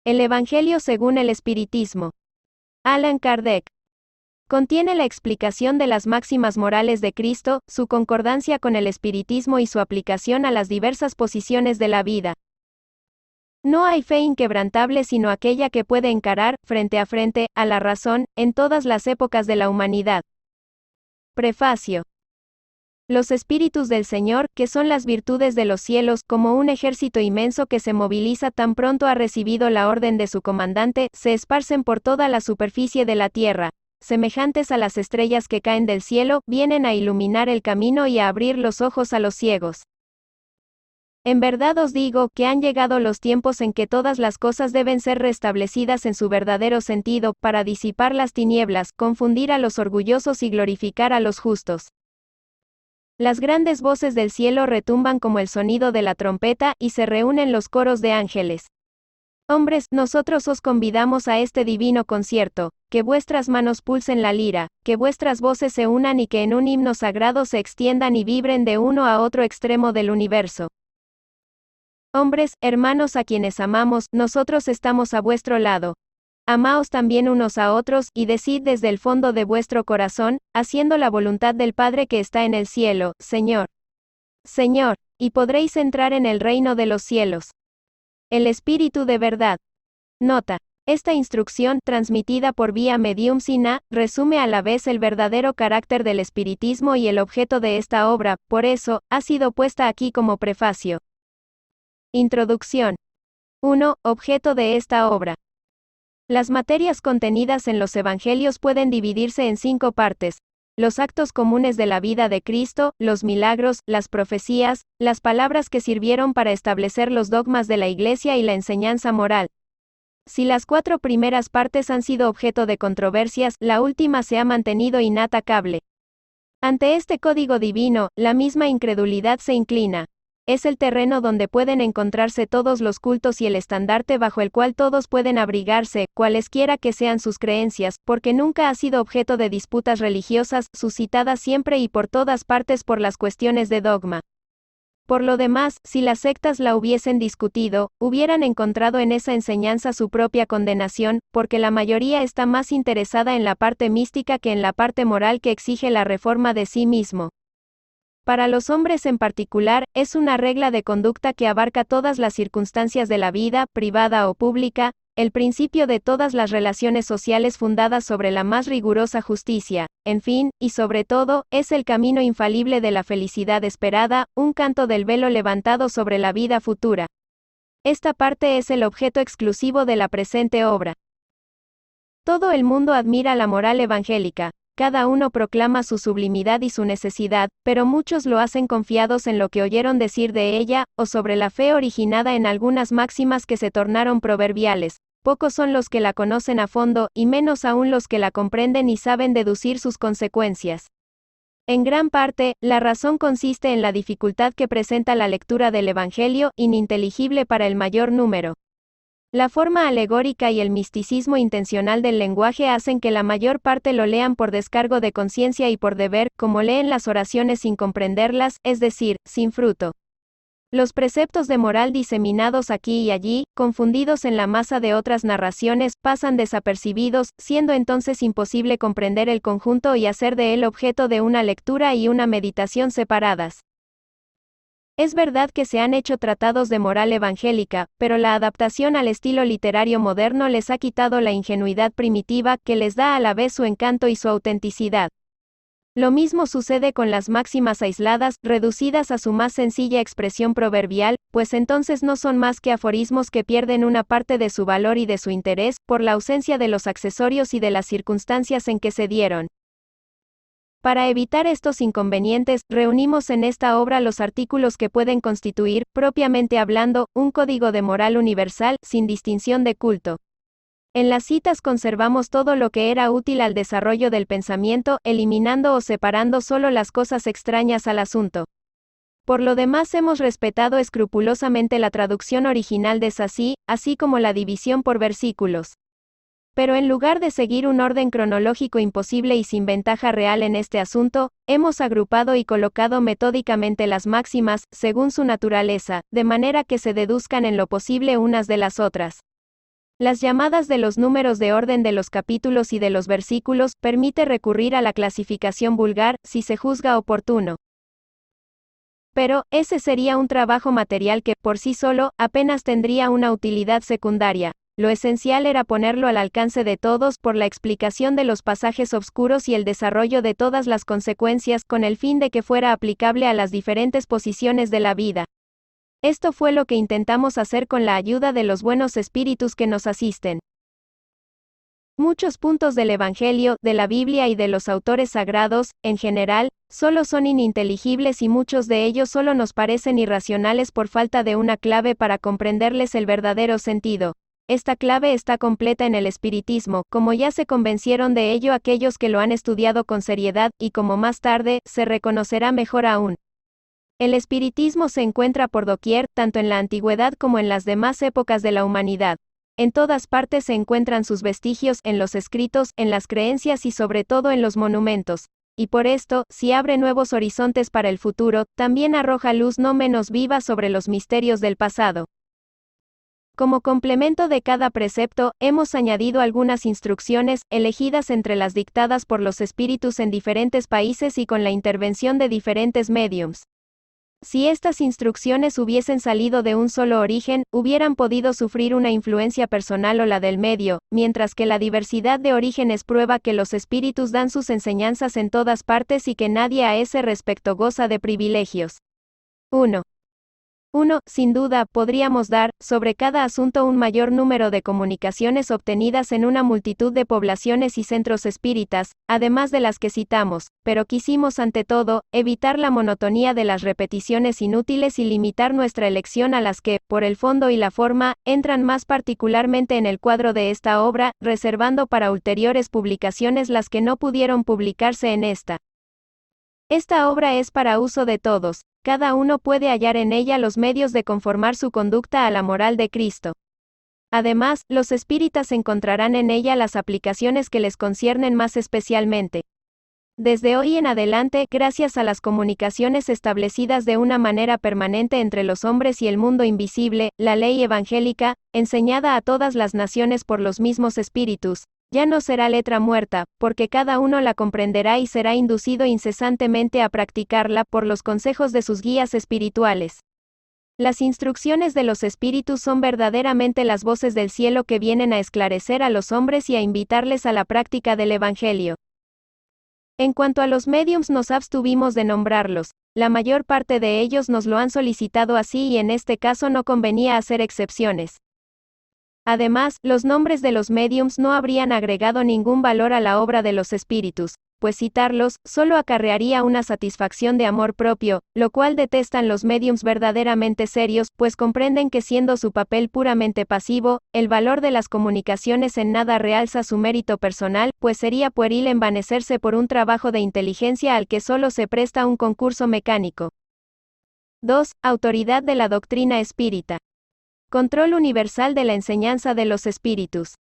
El Evangelio según el Espiritismo. Allan Kardec. Contiene la explicación de las máximas morales de Cristo, su concordancia con el espiritismo y su aplicación a las diversas posiciones de la vida. No hay fe inquebrantable sino aquella que puede encarar, frente a la razón, en todas las épocas de la humanidad. Prefacio. Los espíritus del Señor, que son las virtudes de los cielos, como un ejército inmenso que se moviliza tan pronto ha recibido la orden de su comandante, se esparcen por toda la superficie de la tierra. Semejantes a las estrellas que caen del cielo, vienen a iluminar el camino y a abrir los ojos a los ciegos. En verdad os digo, que han llegado los tiempos en que todas las cosas deben ser restablecidas en su verdadero sentido, para disipar las tinieblas, confundir a los orgullosos y glorificar a los justos. Las grandes voces del cielo retumban como el sonido de la trompeta, y se reúnen los coros de ángeles. Hombres, nosotros os convidamos a este divino concierto, que vuestras manos pulsen la lira, que vuestras voces se unan y que en un himno sagrado se extiendan y vibren de uno a otro extremo del universo. Hombres, hermanos a quienes amamos, nosotros estamos a vuestro lado. Amaos también unos a otros, y decid desde el fondo de vuestro corazón, haciendo la voluntad del Padre que está en el cielo, Señor. Señor, y podréis entrar en el reino de los cielos. El Espíritu de verdad. Nota. Esta instrucción, transmitida por vía mediumsina, resume a la vez el verdadero carácter del espiritismo y el objeto de esta obra, por eso, ha sido puesta aquí como prefacio. Introducción. 1. Objeto de esta obra. Las materias contenidas en los Evangelios pueden dividirse en 5 partes: los actos comunes de la vida de Cristo, los milagros, las profecías, las palabras que sirvieron para establecer los dogmas de la Iglesia y la enseñanza moral. Si las 4 primeras partes han sido objeto de controversias, la última se ha mantenido inatacable. Ante este código divino, la misma incredulidad se inclina. Es el terreno donde pueden encontrarse todos los cultos y el estandarte bajo el cual todos pueden abrigarse, cualesquiera que sean sus creencias, porque nunca ha sido objeto de disputas religiosas, suscitadas siempre y por todas partes por las cuestiones de dogma. Por lo demás, si las sectas la hubiesen discutido, hubieran encontrado en esa enseñanza su propia condenación, porque la mayoría está más interesada en la parte mística que en la parte moral que exige la reforma de sí mismo. Para los hombres en particular, es una regla de conducta que abarca todas las circunstancias de la vida, privada o pública, el principio de todas las relaciones sociales fundadas sobre la más rigurosa justicia, en fin, y sobre todo, es el camino infalible de la felicidad esperada, un canto del velo levantado sobre la vida futura. Esta parte es el objeto exclusivo de la presente obra. Todo el mundo admira la moral evangélica. Cada uno proclama su sublimidad y su necesidad, pero muchos lo hacen confiados en lo que oyeron decir de ella, o sobre la fe originada en algunas máximas que se tornaron proverbiales. Pocos son los que la conocen a fondo, y menos aún los que la comprenden y saben deducir sus consecuencias. En gran parte, la razón consiste en la dificultad que presenta la lectura del Evangelio, ininteligible para el mayor número. La forma alegórica y el misticismo intencional del lenguaje hacen que la mayor parte lo lean por descargo de conciencia y por deber, como leen las oraciones sin comprenderlas, es decir, sin fruto. Los preceptos de moral diseminados aquí y allí, confundidos en la masa de otras narraciones, pasan desapercibidos, siendo entonces imposible comprender el conjunto y hacer de él objeto de una lectura y una meditación separadas. Es verdad que se han hecho tratados de moral evangélica, pero la adaptación al estilo literario moderno les ha quitado la ingenuidad primitiva, que les da a la vez su encanto y su autenticidad. Lo mismo sucede con las máximas aisladas, reducidas a su más sencilla expresión proverbial, pues entonces no son más que aforismos que pierden una parte de su valor y de su interés, por la ausencia de los accesorios y de las circunstancias en que se dieron. Para evitar estos inconvenientes, reunimos en esta obra los artículos que pueden constituir, propiamente hablando, un código de moral universal, sin distinción de culto. En las citas conservamos todo lo que era útil al desarrollo del pensamiento, eliminando o separando solo las cosas extrañas al asunto. Por lo demás hemos respetado escrupulosamente la traducción original de Sacy, así como la división por versículos. Pero en lugar de seguir un orden cronológico imposible y sin ventaja real en este asunto, hemos agrupado y colocado metódicamente las máximas, según su naturaleza, de manera que se deduzcan en lo posible unas de las otras. Las llamadas de los números de orden de los capítulos y de los versículos permite recurrir a la clasificación vulgar, si se juzga oportuno. Pero, ese sería un trabajo material que, por sí solo, apenas tendría una utilidad secundaria. Lo esencial era ponerlo al alcance de todos por la explicación de los pasajes obscuros y el desarrollo de todas las consecuencias con el fin de que fuera aplicable a las diferentes posiciones de la vida. Esto fue lo que intentamos hacer con la ayuda de los buenos espíritus que nos asisten. Muchos puntos del Evangelio, de la Biblia y de los autores sagrados, en general, solo son ininteligibles y muchos de ellos solo nos parecen irracionales por falta de una clave para comprenderles el verdadero sentido. Esta clave está completa en el espiritismo, como ya se convencieron de ello aquellos que lo han estudiado con seriedad, y como más tarde, se reconocerá mejor aún. El espiritismo se encuentra por doquier, tanto en la antigüedad como en las demás épocas de la humanidad. En todas partes se encuentran sus vestigios, en los escritos, en las creencias y sobre todo en los monumentos. Y por esto, si abre nuevos horizontes para el futuro, también arroja luz no menos viva sobre los misterios del pasado. Como complemento de cada precepto, hemos añadido algunas instrucciones, elegidas entre las dictadas por los espíritus en diferentes países y con la intervención de diferentes médiums. Si estas instrucciones hubiesen salido de un solo origen, hubieran podido sufrir una influencia personal o la del medio, mientras que la diversidad de orígenes prueba que los espíritus dan sus enseñanzas en todas partes y que nadie a ese respecto goza de privilegios. 1. Sin duda, podríamos dar, sobre cada asunto un mayor número de comunicaciones obtenidas en una multitud de poblaciones y centros espíritas, además de las que citamos, pero quisimos ante todo, evitar la monotonía de las repeticiones inútiles y limitar nuestra elección a las que, por el fondo y la forma, entran más particularmente en el cuadro de esta obra, reservando para ulteriores publicaciones las que no pudieron publicarse en esta. Esta obra es para uso de todos. Cada uno puede hallar en ella los medios de conformar su conducta a la moral de Cristo. Además, los espíritas encontrarán en ella las aplicaciones que les conciernen más especialmente. Desde hoy en adelante, gracias a las comunicaciones establecidas de una manera permanente entre los hombres y el mundo invisible, la ley evangélica, enseñada a todas las naciones por los mismos espíritus, ya no será letra muerta, porque cada uno la comprenderá y será inducido incesantemente a practicarla por los consejos de sus guías espirituales. Las instrucciones de los espíritus son verdaderamente las voces del cielo que vienen a esclarecer a los hombres y a invitarles a la práctica del Evangelio. En cuanto a los médiums nos abstuvimos de nombrarlos, la mayor parte de ellos nos lo han solicitado así y en este caso no convenía hacer excepciones. Además, los nombres de los médiums no habrían agregado ningún valor a la obra de los espíritus, pues citarlos, solo acarrearía una satisfacción de amor propio, lo cual detestan los médiums verdaderamente serios, pues comprenden que siendo su papel puramente pasivo, el valor de las comunicaciones en nada realza su mérito personal, pues sería pueril envanecerse por un trabajo de inteligencia al que solo se presta un concurso mecánico. 2. Autoridad de la doctrina espírita. Control universal de la enseñanza de los espíritus.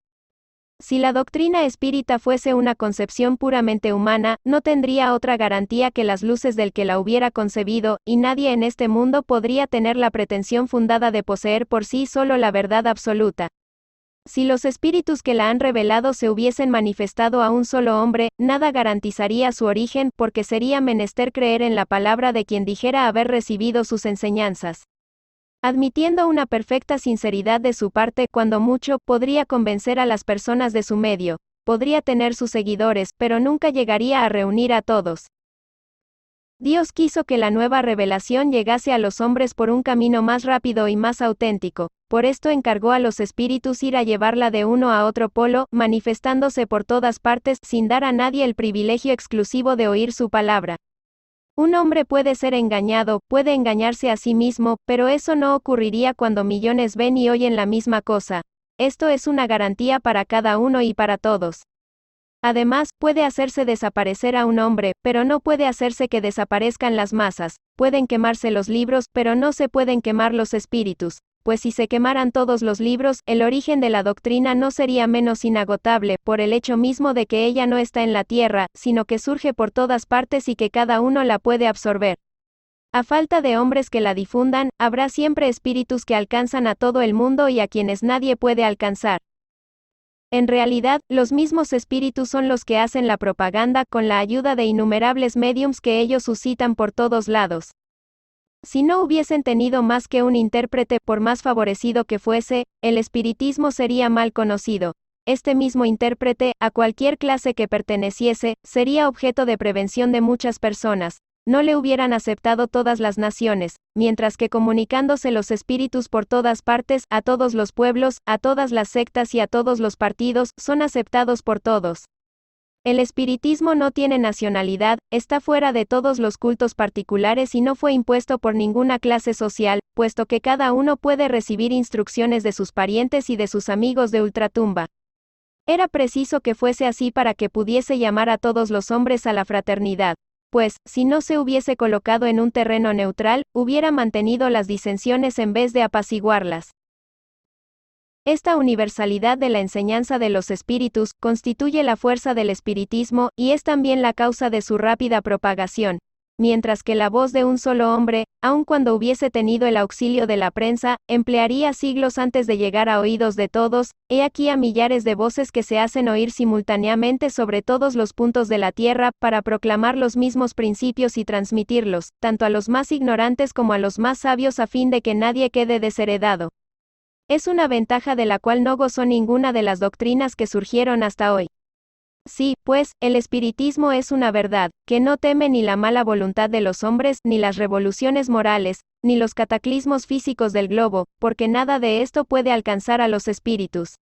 Si la doctrina espírita fuese una concepción puramente humana, no tendría otra garantía que las luces del que la hubiera concebido, y nadie en este mundo podría tener la pretensión fundada de poseer por sí solo la verdad absoluta. Si los espíritus que la han revelado se hubiesen manifestado a un solo hombre, nada garantizaría su origen, porque sería menester creer en la palabra de quien dijera haber recibido sus enseñanzas. Admitiendo una perfecta sinceridad de su parte, cuando mucho, podría convencer a las personas de su medio, podría tener sus seguidores, pero nunca llegaría a reunir a todos. Dios quiso que la nueva revelación llegase a los hombres por un camino más rápido y más auténtico, por esto encargó a los espíritus ir a llevarla de uno a otro polo, manifestándose por todas partes, sin dar a nadie el privilegio exclusivo de oír su palabra. Un hombre puede ser engañado, puede engañarse a sí mismo, pero eso no ocurriría cuando millones ven y oyen la misma cosa. Esto es una garantía para cada uno y para todos. Además, puede hacerse desaparecer a un hombre, pero no puede hacerse que desaparezcan las masas. Pueden quemarse los libros, pero no se pueden quemar los espíritus. Pues si se quemaran todos los libros, el origen de la doctrina no sería menos inagotable, por el hecho mismo de que ella no está en la tierra, sino que surge por todas partes y que cada uno la puede absorber. A falta de hombres que la difundan, habrá siempre espíritus que alcanzan a todo el mundo y a quienes nadie puede alcanzar. En realidad, los mismos espíritus son los que hacen la propaganda con la ayuda de innumerables mediums que ellos suscitan por todos lados. Si no hubiesen tenido más que un intérprete, por más favorecido que fuese, el espiritismo sería mal conocido. Este mismo intérprete, a cualquier clase que perteneciese, sería objeto de prevención de muchas personas. No le hubieran aceptado todas las naciones, mientras que comunicándose los espíritus por todas partes, a todos los pueblos, a todas las sectas y a todos los partidos, son aceptados por todos. El espiritismo no tiene nacionalidad, está fuera de todos los cultos particulares y no fue impuesto por ninguna clase social, puesto que cada uno puede recibir instrucciones de sus parientes y de sus amigos de ultratumba. Era preciso que fuese así para que pudiese llamar a todos los hombres a la fraternidad. Pues, si no se hubiese colocado en un terreno neutral, hubiera mantenido las disensiones en vez de apaciguarlas. Esta universalidad de la enseñanza de los espíritus constituye la fuerza del espiritismo, y es también la causa de su rápida propagación. Mientras que la voz de un solo hombre, aun cuando hubiese tenido el auxilio de la prensa, emplearía siglos antes de llegar a oídos de todos, he aquí a millares de voces que se hacen oír simultáneamente sobre todos los puntos de la tierra, para proclamar los mismos principios y transmitirlos, tanto a los más ignorantes como a los más sabios a fin de que nadie quede desheredado. Es una ventaja de la cual no gozó ninguna de las doctrinas que surgieron hasta hoy. Sí, pues, el espiritismo es una verdad, que no teme ni la mala voluntad de los hombres, ni las revoluciones morales, ni los cataclismos físicos del globo, porque nada de esto puede alcanzar a los espíritus.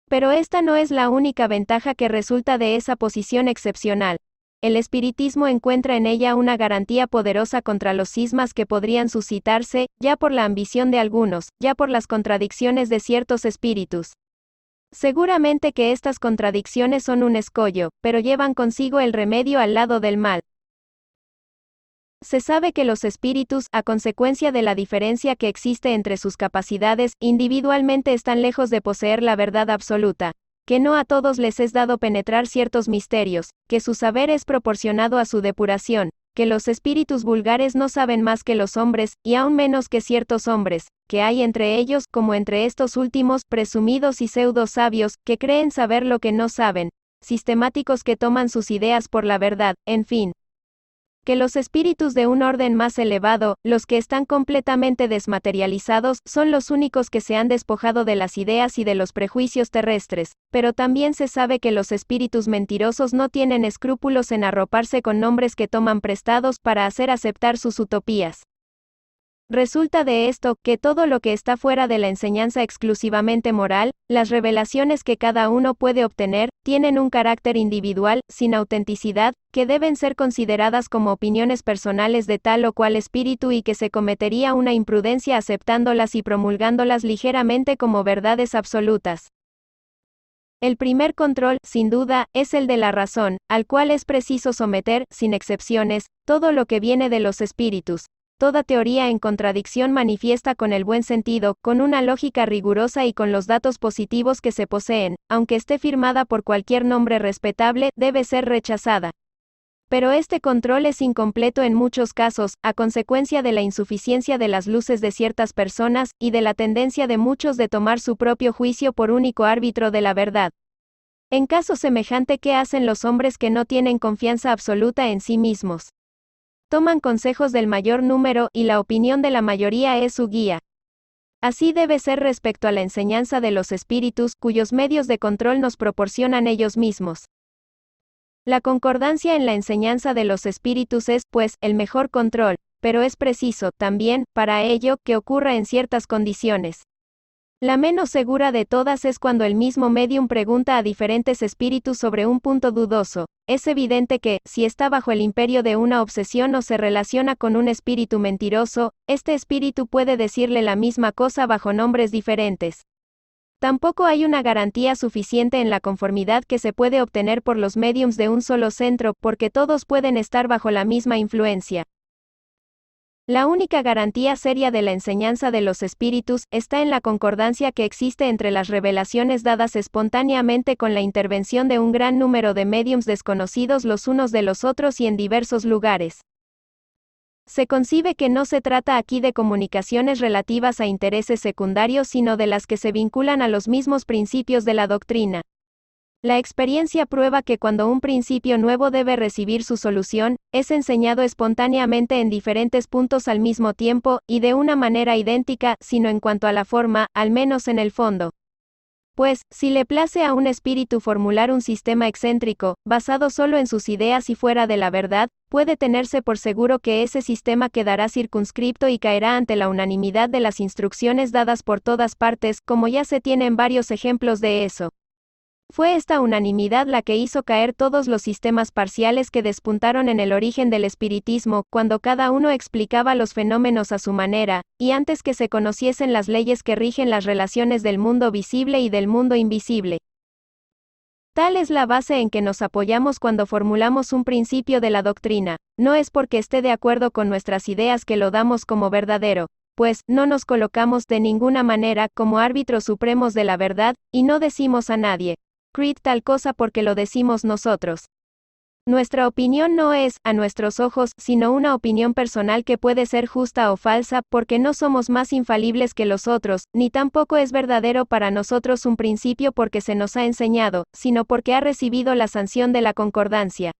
Pero esta no es la única ventaja que resulta de esa posición excepcional. El espiritismo encuentra en ella una garantía poderosa contra los cismas que podrían suscitarse, ya por la ambición de algunos, ya por las contradicciones de ciertos espíritus. Seguramente que estas contradicciones son un escollo, pero llevan consigo el remedio al lado del mal. Se sabe que los espíritus, a consecuencia de la diferencia que existe entre sus capacidades, individualmente están lejos de poseer la verdad absoluta, que no a todos les es dado penetrar ciertos misterios, que su saber es proporcionado a su depuración, que los espíritus vulgares no saben más que los hombres, y aún menos que ciertos hombres, que hay entre ellos, como entre estos últimos, presumidos y pseudo sabios, que creen saber lo que no saben, sistemáticos que toman sus ideas por la verdad, en fin. Que los espíritus de un orden más elevado, los que están completamente desmaterializados, son los únicos que se han despojado de las ideas y de los prejuicios terrestres, pero también se sabe que los espíritus mentirosos no tienen escrúpulos en arroparse con nombres que toman prestados para hacer aceptar sus utopías. Resulta de esto, que todo lo que está fuera de la enseñanza exclusivamente moral, las revelaciones que cada uno puede obtener, tienen un carácter individual, sin autenticidad, que deben ser consideradas como opiniones personales de tal o cual espíritu y que se cometería una imprudencia aceptándolas y promulgándolas ligeramente como verdades absolutas. El primer control, sin duda, es el de la razón, al cual es preciso someter, sin excepciones, todo lo que viene de los espíritus. Toda teoría en contradicción manifiesta con el buen sentido, con una lógica rigurosa y con los datos positivos que se poseen, aunque esté firmada por cualquier nombre respetable, debe ser rechazada. Pero este control es incompleto en muchos casos, a consecuencia de la insuficiencia de las luces de ciertas personas, y de la tendencia de muchos de tomar su propio juicio por único árbitro de la verdad. En caso semejante, ¿qué hacen los hombres que no tienen confianza absoluta en sí mismos? Toman consejos del mayor número, y la opinión de la mayoría es su guía. Así debe ser respecto a la enseñanza de los espíritus, cuyos medios de control nos proporcionan ellos mismos. La concordancia en la enseñanza de los espíritus es, pues, el mejor control, pero es preciso, también, para ello, que ocurra en ciertas condiciones. La menos segura de todas es cuando el mismo médium pregunta a diferentes espíritus sobre un punto dudoso. Es evidente que, si está bajo el imperio de una obsesión o se relaciona con un espíritu mentiroso, este espíritu puede decirle la misma cosa bajo nombres diferentes. Tampoco hay una garantía suficiente en la conformidad que se puede obtener por los médiums de un solo centro, porque todos pueden estar bajo la misma influencia. La única garantía seria de la enseñanza de los espíritus está en la concordancia que existe entre las revelaciones dadas espontáneamente con la intervención de un gran número de médiums desconocidos los unos de los otros y en diversos lugares. Se concibe que no se trata aquí de comunicaciones relativas a intereses secundarios, sino de las que se vinculan a los mismos principios de la doctrina. La experiencia prueba que cuando un principio nuevo debe recibir su solución, es enseñado espontáneamente en diferentes puntos al mismo tiempo, y de una manera idéntica, sino en cuanto a la forma, al menos en el fondo. Pues, si le place a un espíritu formular un sistema excéntrico, basado solo en sus ideas y fuera de la verdad, puede tenerse por seguro que ese sistema quedará circunscripto y caerá ante la unanimidad de las instrucciones dadas por todas partes, como ya se tienen varios ejemplos de eso. Fue esta unanimidad la que hizo caer todos los sistemas parciales que despuntaron en el origen del espiritismo, cuando cada uno explicaba los fenómenos a su manera, y antes que se conociesen las leyes que rigen las relaciones del mundo visible y del mundo invisible. Tal es la base en que nos apoyamos cuando formulamos un principio de la doctrina. No es porque esté de acuerdo con nuestras ideas que lo damos como verdadero, pues, no nos colocamos de ninguna manera como árbitros supremos de la verdad, y no decimos a nadie, creed tal cosa porque lo decimos nosotros. Nuestra opinión no es, a nuestros ojos, sino una opinión personal que puede ser justa o falsa, porque no somos más infalibles que los otros, ni tampoco es verdadero para nosotros un principio porque se nos ha enseñado, sino porque ha recibido la sanción de la concordancia.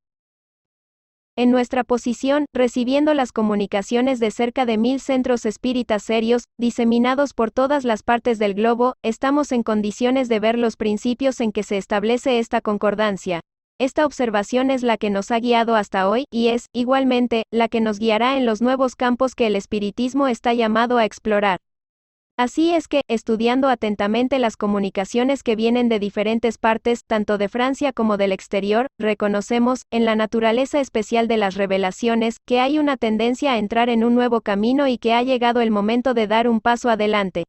En nuestra posición, recibiendo las comunicaciones de cerca de 1000 centros espíritas serios, diseminados por todas las partes del globo, estamos en condiciones de ver los principios en que se establece esta concordancia. Esta observación es la que nos ha guiado hasta hoy, y es, igualmente, la que nos guiará en los nuevos campos que el espiritismo está llamado a explorar. Así es que, estudiando atentamente las comunicaciones que vienen de diferentes partes, tanto de Francia como del exterior, reconocemos, en la naturaleza especial de las revelaciones, que hay una tendencia a entrar en un nuevo camino y que ha llegado el momento de dar un paso adelante.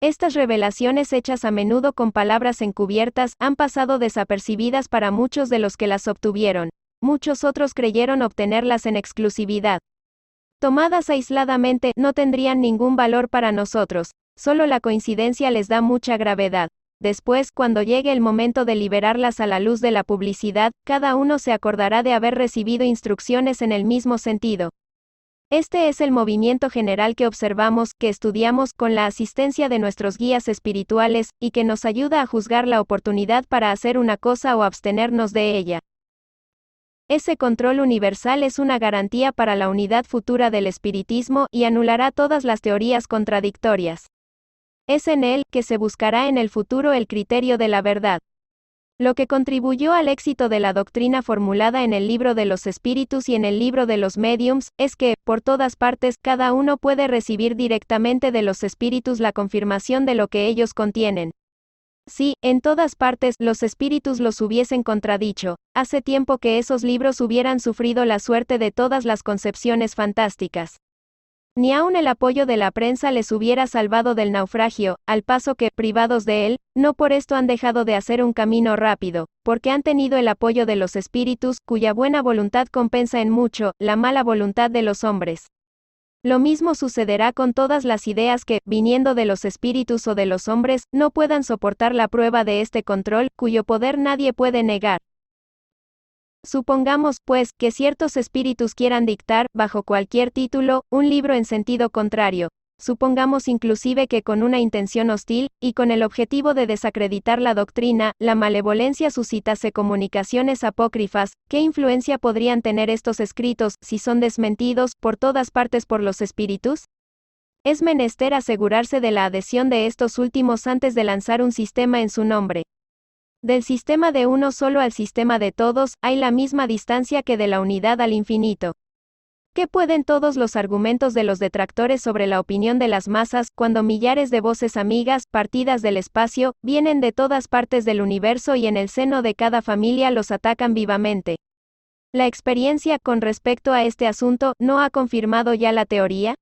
Estas revelaciones hechas a menudo con palabras encubiertas, han pasado desapercibidas para muchos de los que las obtuvieron. Muchos otros creyeron obtenerlas en exclusividad. Tomadas aisladamente, no tendrían ningún valor para nosotros, solo la coincidencia les da mucha gravedad. Después, cuando llegue el momento de liberarlas a la luz de la publicidad, cada uno se acordará de haber recibido instrucciones en el mismo sentido. Este es el movimiento general que observamos, que estudiamos, con la asistencia de nuestros guías espirituales, y que nos ayuda a juzgar la oportunidad para hacer una cosa o abstenernos de ella. Ese control universal es una garantía para la unidad futura del espiritismo y anulará todas las teorías contradictorias. Es en él que se buscará en el futuro el criterio de la verdad. Lo que contribuyó al éxito de la doctrina formulada en el libro de los espíritus y en el libro de los médiums, es que, por todas partes, cada uno puede recibir directamente de los espíritus la confirmación de lo que ellos contienen. Si, en todas partes, los espíritus los hubiesen contradicho, hace tiempo que esos libros hubieran sufrido la suerte de todas las concepciones fantásticas. Ni aun el apoyo de la prensa les hubiera salvado del naufragio, al paso que, privados de él, no por esto han dejado de hacer un camino rápido, porque han tenido el apoyo de los espíritus, cuya buena voluntad compensa en mucho la mala voluntad de los hombres. Lo mismo sucederá con todas las ideas que, viniendo de los espíritus o de los hombres, no puedan soportar la prueba de este control, cuyo poder nadie puede negar. Supongamos, pues, que ciertos espíritus quieran dictar, bajo cualquier título, un libro en sentido contrario. Supongamos inclusive que con una intención hostil, y con el objetivo de desacreditar la doctrina, la malevolencia suscitase comunicaciones apócrifas. ¿Qué influencia podrían tener estos escritos, si son desmentidos, por todas partes por los espíritus? Es menester asegurarse de la adhesión de estos últimos antes de lanzar un sistema en su nombre. Del sistema de uno solo al sistema de todos, hay la misma distancia que de la unidad al infinito. ¿Qué pueden todos los argumentos de los detractores sobre la opinión de las masas, cuando millares de voces amigas, partidas del espacio, vienen de todas partes del universo y en el seno de cada familia los atacan vivamente? ¿La experiencia, con respecto a este asunto, no ha confirmado ya la teoría?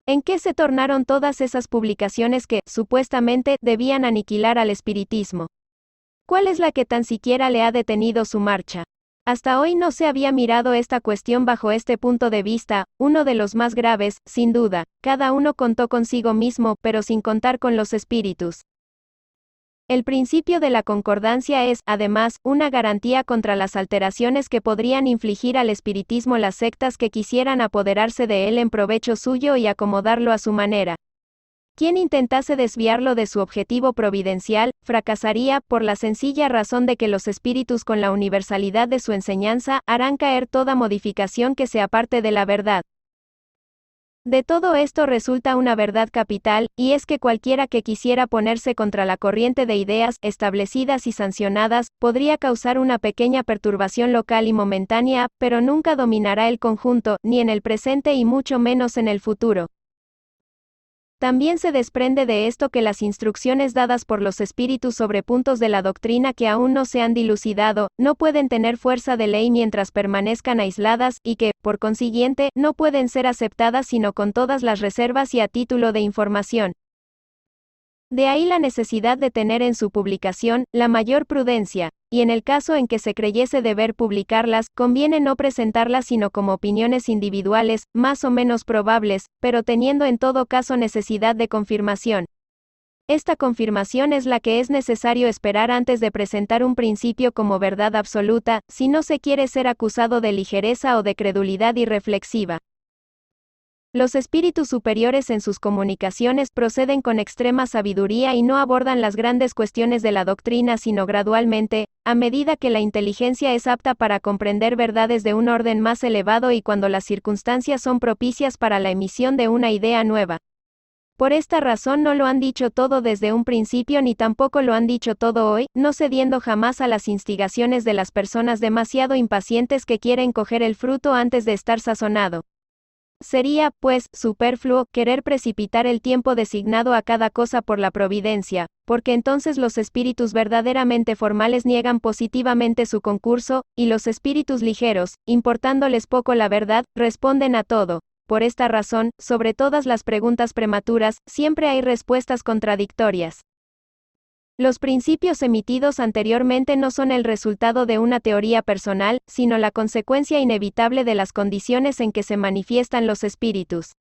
¿En qué se tornaron todas esas publicaciones que, supuestamente, debían aniquilar al espiritismo? ¿Cuál es la que tan siquiera le ha detenido su marcha? Hasta hoy no se había mirado esta cuestión bajo este punto de vista, uno de los más graves, sin duda. Cada uno contó consigo mismo, pero sin contar con los espíritus. El principio de la concordancia es, además, una garantía contra las alteraciones que podrían infligir al espiritismo las sectas que quisieran apoderarse de él en provecho suyo y acomodarlo a su manera. Quien intentase desviarlo de su objetivo providencial, fracasaría, por la sencilla razón de que los espíritus con la universalidad de su enseñanza, harán caer toda modificación que se aparte de la verdad. De todo esto resulta una verdad capital, y es que cualquiera que quisiera ponerse contra la corriente de ideas, establecidas y sancionadas, podría causar una pequeña perturbación local y momentánea, pero nunca dominará el conjunto, ni en el presente y mucho menos en el futuro. También se desprende de esto que las instrucciones dadas por los espíritus sobre puntos de la doctrina que aún no se han dilucidado, no pueden tener fuerza de ley mientras permanezcan aisladas, y que, por consiguiente, no pueden ser aceptadas sino con todas las reservas y a título de información. De ahí la necesidad de tener en su publicación la mayor prudencia, y en el caso en que se creyese deber publicarlas, conviene no presentarlas sino como opiniones individuales, más o menos probables, pero teniendo en todo caso necesidad de confirmación. Esta confirmación es la que es necesario esperar antes de presentar un principio como verdad absoluta, si no se quiere ser acusado de ligereza o de credulidad irreflexiva. Los espíritus superiores en sus comunicaciones proceden con extrema sabiduría y no abordan las grandes cuestiones de la doctrina sino gradualmente, a medida que la inteligencia es apta para comprender verdades de un orden más elevado y cuando las circunstancias son propicias para la emisión de una idea nueva. Por esta razón no lo han dicho todo desde un principio ni tampoco lo han dicho todo hoy, no cediendo jamás a las instigaciones de las personas demasiado impacientes que quieren coger el fruto antes de estar sazonado. Sería, pues, superfluo querer precipitar el tiempo designado a cada cosa por la providencia, porque entonces los espíritus verdaderamente formales niegan positivamente su concurso, y los espíritus ligeros, importándoles poco la verdad, responden a todo. Por esta razón, sobre todas las preguntas prematuras, siempre hay respuestas contradictorias. Los principios emitidos anteriormente no son el resultado de una teoría personal, sino la consecuencia inevitable de las condiciones en que se manifiestan los espíritus.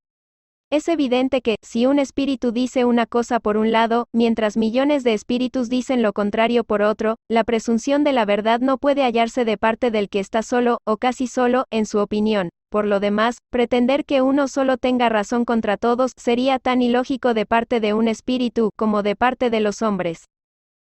Es evidente que, si un espíritu dice una cosa por un lado, mientras millones de espíritus dicen lo contrario por otro, la presunción de la verdad no puede hallarse de parte del que está solo, o casi solo, en su opinión. Por lo demás, pretender que uno solo tenga razón contra todos sería tan ilógico de parte de un espíritu, como de parte de los hombres.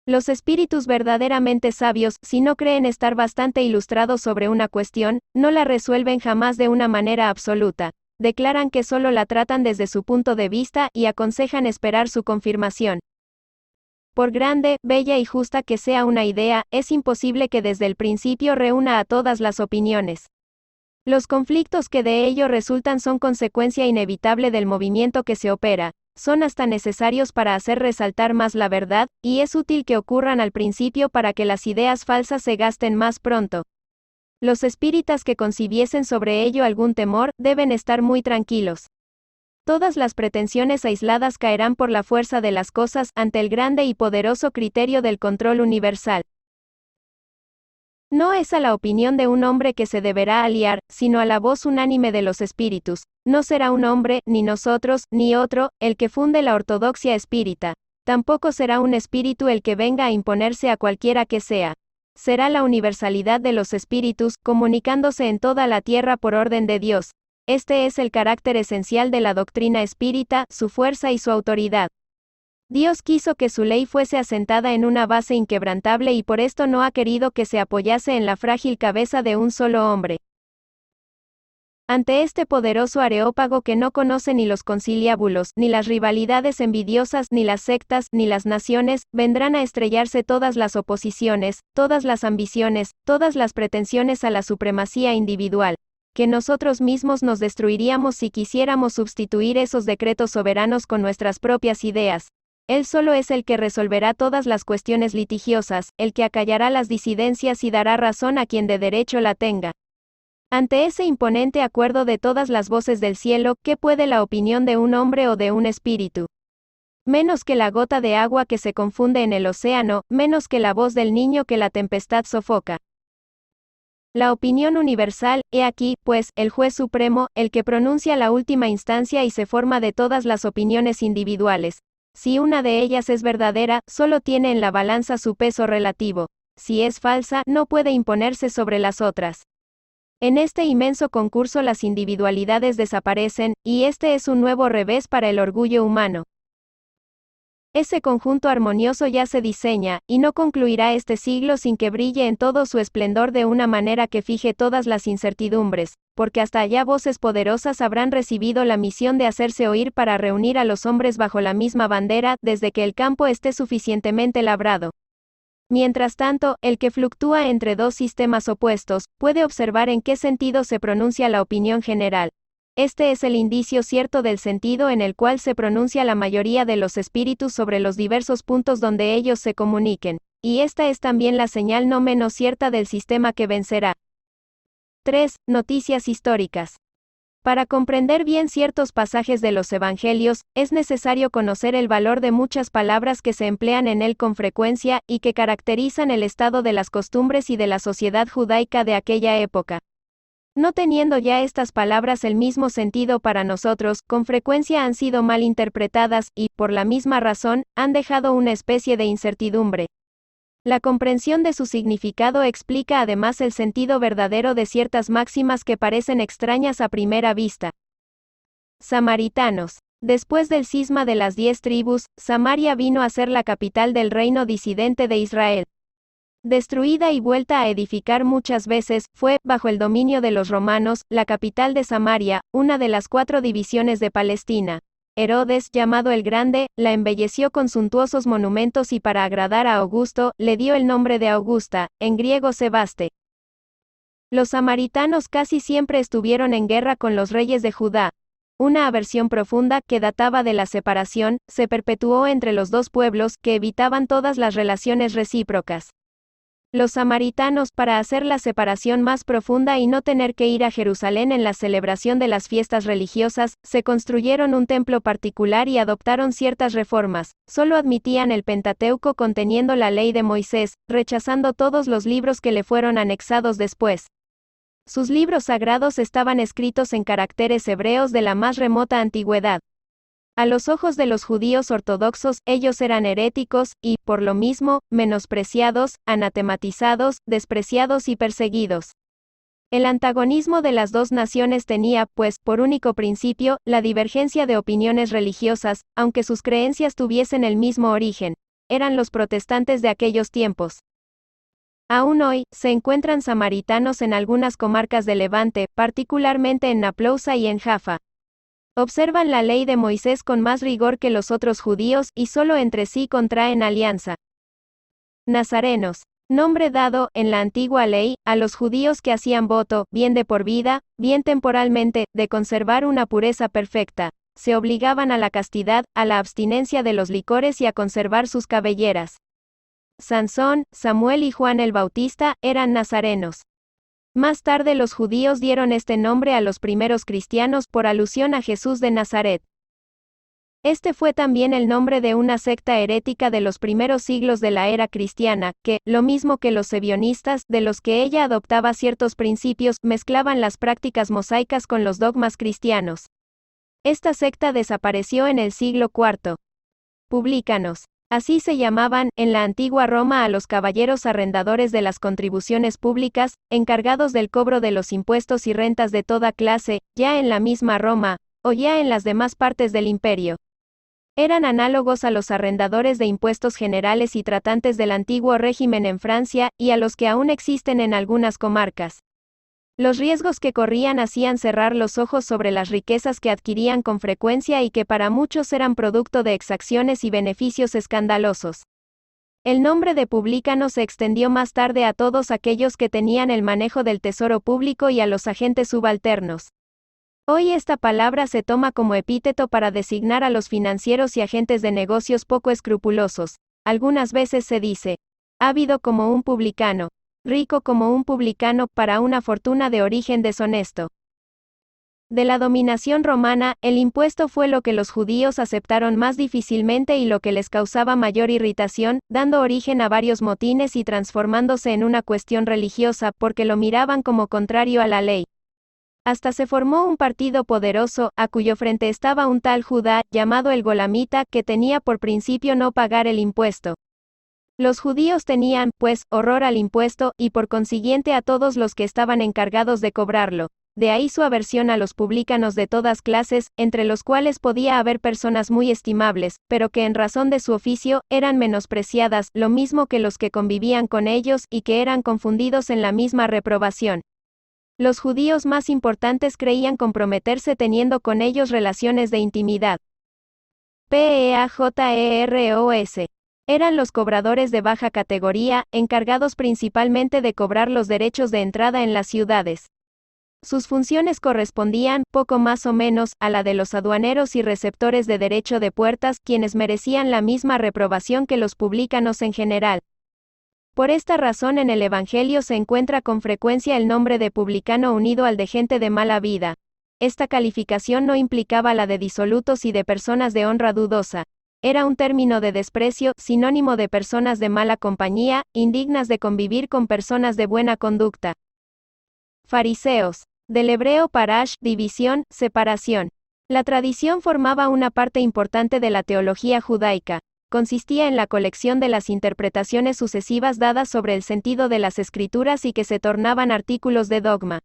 Los espíritus verdaderamente sabios, si no creen estar bastante ilustrados sobre una cuestión, no la resuelven jamás de una manera absoluta. Declaran que solo la tratan desde su punto de vista y aconsejan esperar su confirmación. Por grande, bella y justa que sea una idea, es imposible que desde el principio reúna a todas las opiniones. Los conflictos que de ello resultan son consecuencia inevitable del movimiento que se opera. Son hasta necesarios para hacer resaltar más la verdad, y es útil que ocurran al principio para que las ideas falsas se gasten más pronto. Los espíritas que concibiesen sobre ello algún temor, deben estar muy tranquilos. Todas las pretensiones aisladas caerán por la fuerza de las cosas ante el grande y poderoso criterio del control universal. No es a la opinión de un hombre que se deberá aliar, sino a la voz unánime de los espíritus. No será un hombre, ni nosotros, ni otro, el que funde la ortodoxia espírita. Tampoco será un espíritu el que venga a imponerse a cualquiera que sea. Será la universalidad de los espíritus, comunicándose en toda la tierra por orden de Dios. Este es el carácter esencial de la doctrina espírita, su fuerza y su autoridad. Dios quiso que su ley fuese asentada en una base inquebrantable y por esto no ha querido que se apoyase en la frágil cabeza de un solo hombre. Ante este poderoso areópago que no conoce ni los conciliábulos, ni las rivalidades envidiosas, ni las sectas, ni las naciones, vendrán a estrellarse todas las oposiciones, todas las ambiciones, todas las pretensiones a la supremacía individual, que nosotros mismos nos destruiríamos si quisiéramos sustituir esos decretos soberanos con nuestras propias ideas. Él solo es el que resolverá todas las cuestiones litigiosas, el que acallará las disidencias y dará razón a quien de derecho la tenga. Ante ese imponente acuerdo de todas las voces del cielo, ¿qué puede la opinión de un hombre o de un espíritu? Menos que la gota de agua que se confunde en el océano, menos que la voz del niño que la tempestad sofoca. La opinión universal, he aquí, pues, el juez supremo, el que pronuncia la última instancia y se forma de todas las opiniones individuales. Si una de ellas es verdadera, solo tiene en la balanza su peso relativo. Si es falsa, no puede imponerse sobre las otras. En este inmenso concurso las individualidades desaparecen, y este es un nuevo revés para el orgullo humano. Ese conjunto armonioso ya se diseña, y no concluirá este siglo sin que brille en todo su esplendor de una manera que fije todas las incertidumbres, porque hasta allá voces poderosas habrán recibido la misión de hacerse oír para reunir a los hombres bajo la misma bandera, desde que el campo esté suficientemente labrado. Mientras tanto, el que fluctúa entre dos sistemas opuestos, puede observar en qué sentido se pronuncia la opinión general. Este es el indicio cierto del sentido en el cual se pronuncia la mayoría de los espíritus sobre los diversos puntos donde ellos se comuniquen, y esta es también la señal no menos cierta del sistema que vencerá. 3. Noticias históricas. Para comprender bien ciertos pasajes de los evangelios, es necesario conocer el valor de muchas palabras que se emplean en él con frecuencia, y que caracterizan el estado de las costumbres y de la sociedad judaica de aquella época. No teniendo ya estas palabras el mismo sentido para nosotros, con frecuencia han sido mal interpretadas, y, por la misma razón, han dejado una especie de incertidumbre. La comprensión de su significado explica además el sentido verdadero de ciertas máximas que parecen extrañas a primera vista. Samaritanos. Después del cisma de las 10 tribus, Samaria vino a ser la capital del reino disidente de Israel. Destruida y vuelta a edificar muchas veces, fue, bajo el dominio de los romanos, la capital de Samaria, una de las 4 divisiones de Palestina. Herodes, llamado el Grande, la embelleció con suntuosos monumentos y para agradar a Augusto, le dio el nombre de Augusta, en griego Sebaste. Los samaritanos casi siempre estuvieron en guerra con los reyes de Judá. Una aversión profunda, que databa de la separación, se perpetuó entre los dos pueblos, que evitaban todas las relaciones recíprocas. Los samaritanos, para hacer la separación más profunda y no tener que ir a Jerusalén en la celebración de las fiestas religiosas, se construyeron un templo particular y adoptaron ciertas reformas. Solo admitían el Pentateuco conteniendo la ley de Moisés, rechazando todos los libros que le fueron anexados después. Sus libros sagrados estaban escritos en caracteres hebreos de la más remota antigüedad. A los ojos de los judíos ortodoxos, ellos eran heréticos, y, por lo mismo, menospreciados, anatematizados, despreciados y perseguidos. El antagonismo de las dos naciones tenía, pues, por único principio, la divergencia de opiniones religiosas, aunque sus creencias tuviesen el mismo origen. Eran los protestantes de aquellos tiempos. Aún hoy, se encuentran samaritanos en algunas comarcas de Levante, particularmente en Naplousa y en Jaffa. Observan la ley de Moisés con más rigor que los otros judíos, y solo entre sí contraen alianza. Nazarenos. Nombre dado, en la antigua ley, a los judíos que hacían voto, bien de por vida, bien temporalmente, de conservar una pureza perfecta. Se obligaban a la castidad, a la abstinencia de los licores y a conservar sus cabelleras. Sansón, Samuel y Juan el Bautista, eran nazarenos. Más tarde los judíos dieron este nombre a los primeros cristianos por alusión a Jesús de Nazaret. Este fue también el nombre de una secta herética de los primeros siglos de la era cristiana, que, lo mismo que los sebionistas, de los que ella adoptaba ciertos principios, mezclaban las prácticas mosaicas con los dogmas cristianos. Esta secta desapareció en el siglo IV. Publicanos. Así se llamaban, en la antigua Roma a los caballeros arrendadores de las contribuciones públicas, encargados del cobro de los impuestos y rentas de toda clase, ya en la misma Roma, o ya en las demás partes del imperio. Eran análogos a los arrendadores de impuestos generales y tratantes del antiguo régimen en Francia, y a los que aún existen en algunas comarcas. Los riesgos que corrían hacían cerrar los ojos sobre las riquezas que adquirían con frecuencia y que para muchos eran producto de exacciones y beneficios escandalosos. El nombre de publicano se extendió más tarde a todos aquellos que tenían el manejo del tesoro público y a los agentes subalternos. Hoy esta palabra se toma como epíteto para designar a los financieros y agentes de negocios poco escrupulosos. Algunas veces se dice, ávido como un publicano, rico como un publicano, para una fortuna de origen deshonesto. De la dominación romana, el impuesto fue lo que los judíos aceptaron más difícilmente y lo que les causaba mayor irritación, dando origen a varios motines y transformándose en una cuestión religiosa, porque lo miraban como contrario a la ley. Hasta se formó un partido poderoso, a cuyo frente estaba un tal Judá, llamado el Golamita, que tenía por principio no pagar el impuesto. Los judíos tenían, pues, horror al impuesto, y por consiguiente a todos los que estaban encargados de cobrarlo. De ahí su aversión a los publicanos de todas clases, entre los cuales podía haber personas muy estimables, pero que en razón de su oficio, eran menospreciadas, lo mismo que los que convivían con ellos, y que eran confundidos en la misma reprobación. Los judíos más importantes creían comprometerse teniendo con ellos relaciones de intimidad. Peajeros. Eran los cobradores de baja categoría, encargados principalmente de cobrar los derechos de entrada en las ciudades. Sus funciones correspondían, poco más o menos, a la de los aduaneros y receptores de derecho de puertas, quienes merecían la misma reprobación que los publicanos en general. Por esta razón en el Evangelio se encuentra con frecuencia el nombre de publicano unido al de gente de mala vida. Esta calificación no implicaba la de disolutos y de personas de honra dudosa. Era un término de desprecio, sinónimo de personas de mala compañía, indignas de convivir con personas de buena conducta. Fariseos. Del hebreo parash, división, separación. La tradición formaba una parte importante de la teología judaica. Consistía en la colección de las interpretaciones sucesivas dadas sobre el sentido de las escrituras y que se tornaban artículos de dogma.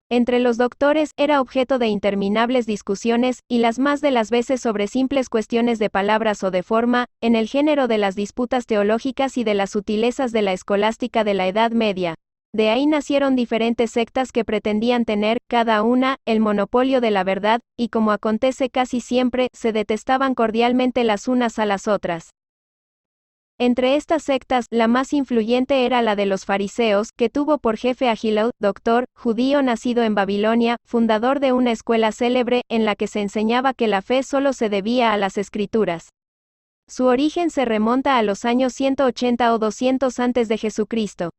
Entre los doctores, era objeto de interminables discusiones, y las más de las veces sobre simples cuestiones de palabras o de forma, en el género de las disputas teológicas y de las sutilezas de la escolástica de la Edad Media. De ahí nacieron diferentes sectas que pretendían tener, cada una, el monopolio de la verdad, y como acontece casi siempre, se detestaban cordialmente las unas a las otras. Entre estas sectas, la más influyente era la de los fariseos, que tuvo por jefe a Hillel, doctor, judío nacido en Babilonia, fundador de una escuela célebre, en la que se enseñaba que la fe solo se debía a las escrituras. Su origen se remonta a los años 180 o 200 antes de Jesucristo.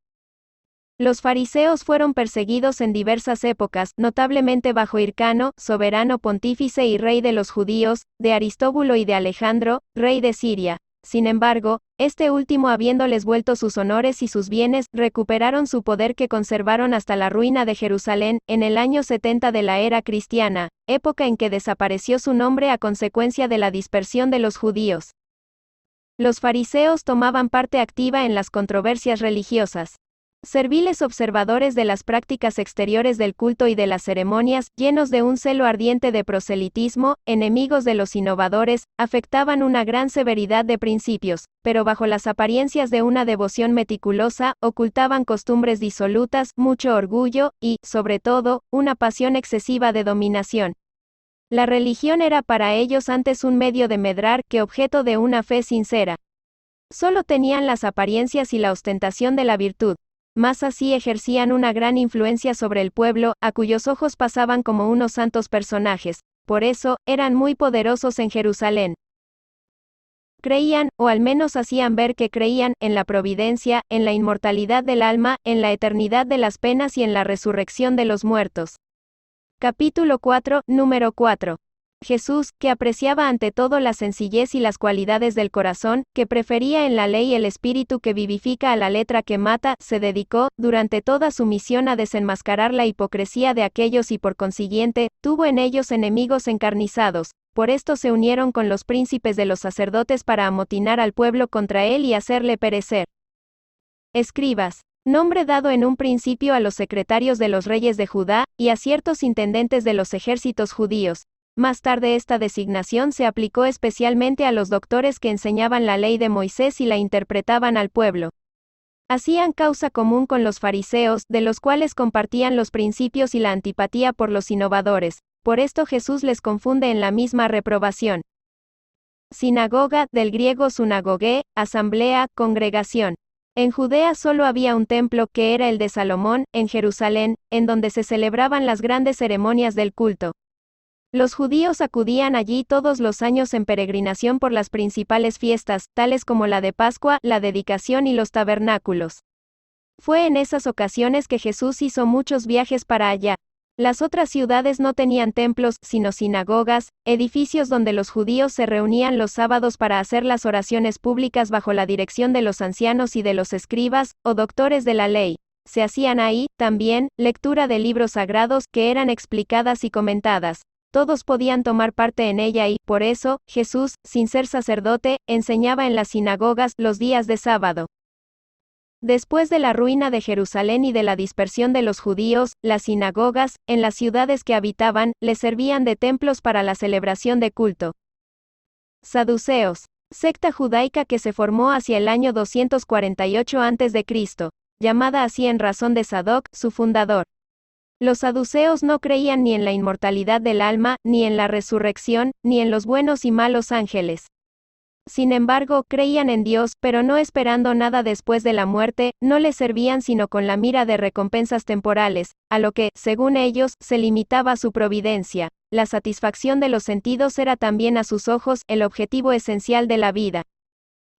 Los fariseos fueron perseguidos en diversas épocas, notablemente bajo Hircano, soberano pontífice y rey de los judíos, de Aristóbulo y de Alejandro, rey de Siria. Sin embargo, este último, habiéndoles vuelto sus honores y sus bienes, recuperaron su poder que conservaron hasta la ruina de Jerusalén, en el año 70 de la era cristiana, época en que desapareció su nombre a consecuencia de la dispersión de los judíos. Los fariseos tomaban parte activa en las controversias religiosas. Serviles observadores de las prácticas exteriores del culto y de las ceremonias, llenos de un celo ardiente de proselitismo, enemigos de los innovadores, afectaban una gran severidad de principios, pero bajo las apariencias de una devoción meticulosa, ocultaban costumbres disolutas, mucho orgullo, y, sobre todo, una pasión excesiva de dominación. La religión era para ellos antes un medio de medrar que objeto de una fe sincera. Solo tenían las apariencias y la ostentación de la virtud. Más así ejercían una gran influencia sobre el pueblo, a cuyos ojos pasaban como unos santos personajes. Por eso, eran muy poderosos en Jerusalén. Creían, o al menos hacían ver que creían, en la providencia, en la inmortalidad del alma, en la eternidad de las penas y en la resurrección de los muertos. Capítulo 4, número 4. Jesús, que apreciaba ante todo la sencillez y las cualidades del corazón, que prefería en la ley el espíritu que vivifica a la letra que mata, se dedicó, durante toda su misión, a desenmascarar la hipocresía de aquellos y por consiguiente, tuvo en ellos enemigos encarnizados. Por esto se unieron con los príncipes de los sacerdotes para amotinar al pueblo contra él y hacerle perecer. Escribas. Nombre dado en un principio a los secretarios de los reyes de Judá, y a ciertos intendentes de los ejércitos judíos. Más tarde esta designación se aplicó especialmente a los doctores que enseñaban la ley de Moisés y la interpretaban al pueblo. Hacían causa común con los fariseos, de los cuales compartían los principios y la antipatía por los innovadores. Por esto Jesús les confunde en la misma reprobación. Sinagoga, del griego sunagogé, asamblea, congregación. En Judea solo había un templo, que era el de Salomón, en Jerusalén, en donde se celebraban las grandes ceremonias del culto. Los judíos acudían allí todos los años en peregrinación por las principales fiestas, tales como la de Pascua, la dedicación y los tabernáculos. Fue en esas ocasiones que Jesús hizo muchos viajes para allá. Las otras ciudades no tenían templos, sino sinagogas, edificios donde los judíos se reunían los sábados para hacer las oraciones públicas bajo la dirección de los ancianos y de los escribas, o doctores de la ley. se hacían ahí, también, lectura de libros sagrados, que eran explicadas y comentadas. Todos podían tomar parte en ella y, por eso, Jesús, sin ser sacerdote, enseñaba en las sinagogas los días de sábado. Después de la ruina de Jerusalén y de la dispersión de los judíos, las sinagogas, en las ciudades que habitaban, les servían de templos para la celebración de culto. Saduceos. Secta judaica que se formó hacia el año 248 a.C., llamada así en razón de Sadoc, su fundador. Los saduceos no creían ni en la inmortalidad del alma, ni en la resurrección, ni en los buenos y malos ángeles. Sin embargo, creían en Dios, pero no esperando nada después de la muerte, no le servían sino con la mira de recompensas temporales, a lo que, según ellos, se limitaba su providencia. La satisfacción de los sentidos era también a sus ojos el objetivo esencial de la vida.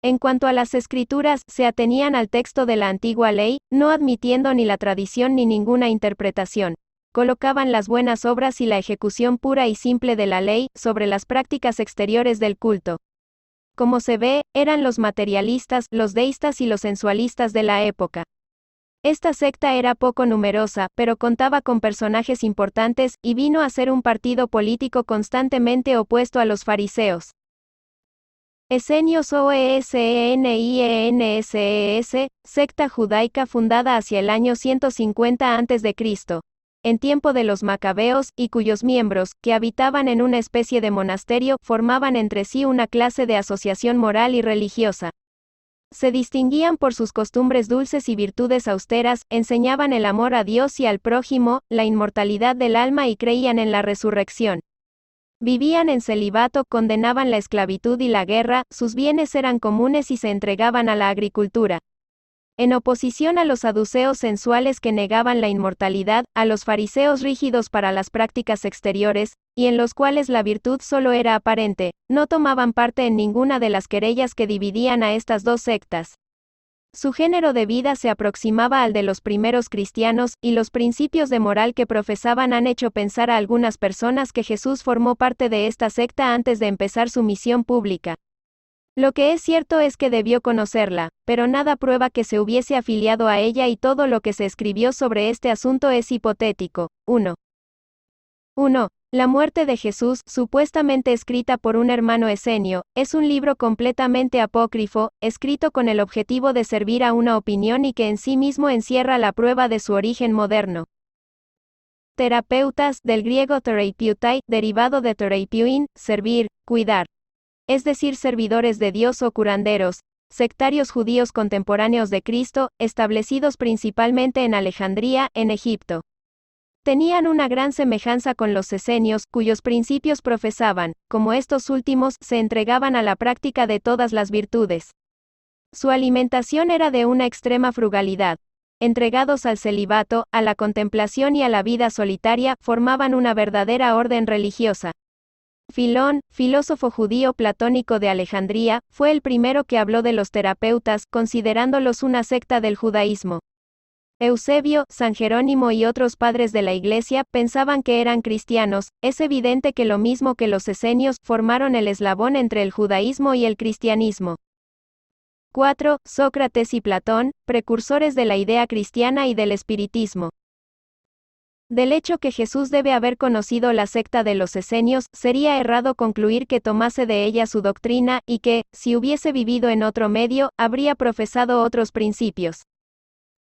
En cuanto a las escrituras, se atenían al texto de la antigua ley, no admitiendo ni la tradición ni ninguna interpretación. Colocaban las buenas obras y la ejecución pura y simple de la ley sobre las prácticas exteriores del culto. Como se ve, eran los materialistas, los deístas y los sensualistas de la época. Esta secta era poco numerosa, pero contaba con personajes importantes, y vino a ser un partido político constantemente opuesto a los fariseos. Esenios o Esenienses, secta judaica fundada hacia el año 150 a.C., en tiempo de los macabeos, y cuyos miembros, que habitaban en una especie de monasterio, formaban entre sí una clase de asociación moral y religiosa. Se distinguían por sus costumbres dulces y virtudes austeras, enseñaban el amor a Dios y al prójimo, la inmortalidad del alma y creían en la resurrección. Vivían en celibato, condenaban la esclavitud y la guerra, sus bienes eran comunes y se entregaban a la agricultura. En oposición a los saduceos sensuales que negaban la inmortalidad, a los fariseos rígidos para las prácticas exteriores, y en los cuales la virtud solo era aparente, no tomaban parte en ninguna de las querellas que dividían a estas dos sectas. Su género de vida se aproximaba al de los primeros cristianos, y los principios de moral que profesaban han hecho pensar a algunas personas que Jesús formó parte de esta secta antes de empezar su misión pública. Lo que es cierto es que debió conocerla, pero nada prueba que se hubiese afiliado a ella y todo lo que se escribió sobre este asunto es hipotético. 1. La muerte de Jesús, supuestamente escrita por un hermano esenio, es un libro completamente apócrifo, escrito con el objetivo de servir a una opinión y que en sí mismo encierra la prueba de su origen moderno. Terapeutas, del griego therapeutai, derivado de therapiuin, servir, cuidar. Es decir, servidores de Dios o curanderos, sectarios judíos contemporáneos de Cristo, establecidos principalmente en Alejandría, en Egipto. Tenían una gran semejanza con los esenios, cuyos principios profesaban, como estos últimos, se entregaban a la práctica de todas las virtudes. Su alimentación era de una extrema frugalidad. Entregados al celibato, a la contemplación y a la vida solitaria, formaban una verdadera orden religiosa. Filón, filósofo judío platónico de Alejandría, fue el primero que habló de los terapeutas, considerándolos una secta del judaísmo. Eusebio, San Jerónimo y otros padres de la Iglesia pensaban que eran cristianos. Es evidente que lo mismo que los esenios, formaron el eslabón entre el judaísmo y el cristianismo. 4. Sócrates y Platón, precursores de la idea cristiana y del espiritismo. Del hecho que Jesús debe haber conocido la secta de los esenios, sería errado concluir que tomase de ella su doctrina, y que, si hubiese vivido en otro medio, habría profesado otros principios.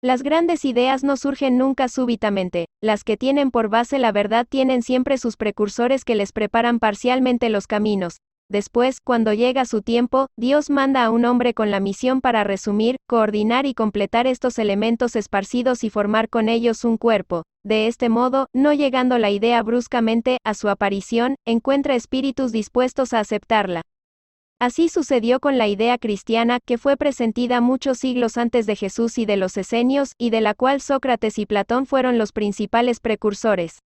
Las grandes ideas no surgen nunca súbitamente, las que tienen por base la verdad tienen siempre sus precursores que les preparan parcialmente los caminos. Después, cuando llega su tiempo, Dios manda a un hombre con la misión para resumir, coordinar y completar estos elementos esparcidos y formar con ellos un cuerpo. De este modo, no llegando la idea bruscamente a su aparición, encuentra espíritus dispuestos a aceptarla. Así sucedió con la idea cristiana, que fue presentida muchos siglos antes de Jesús y de los esenios, y de la cual Sócrates y Platón fueron los principales precursores.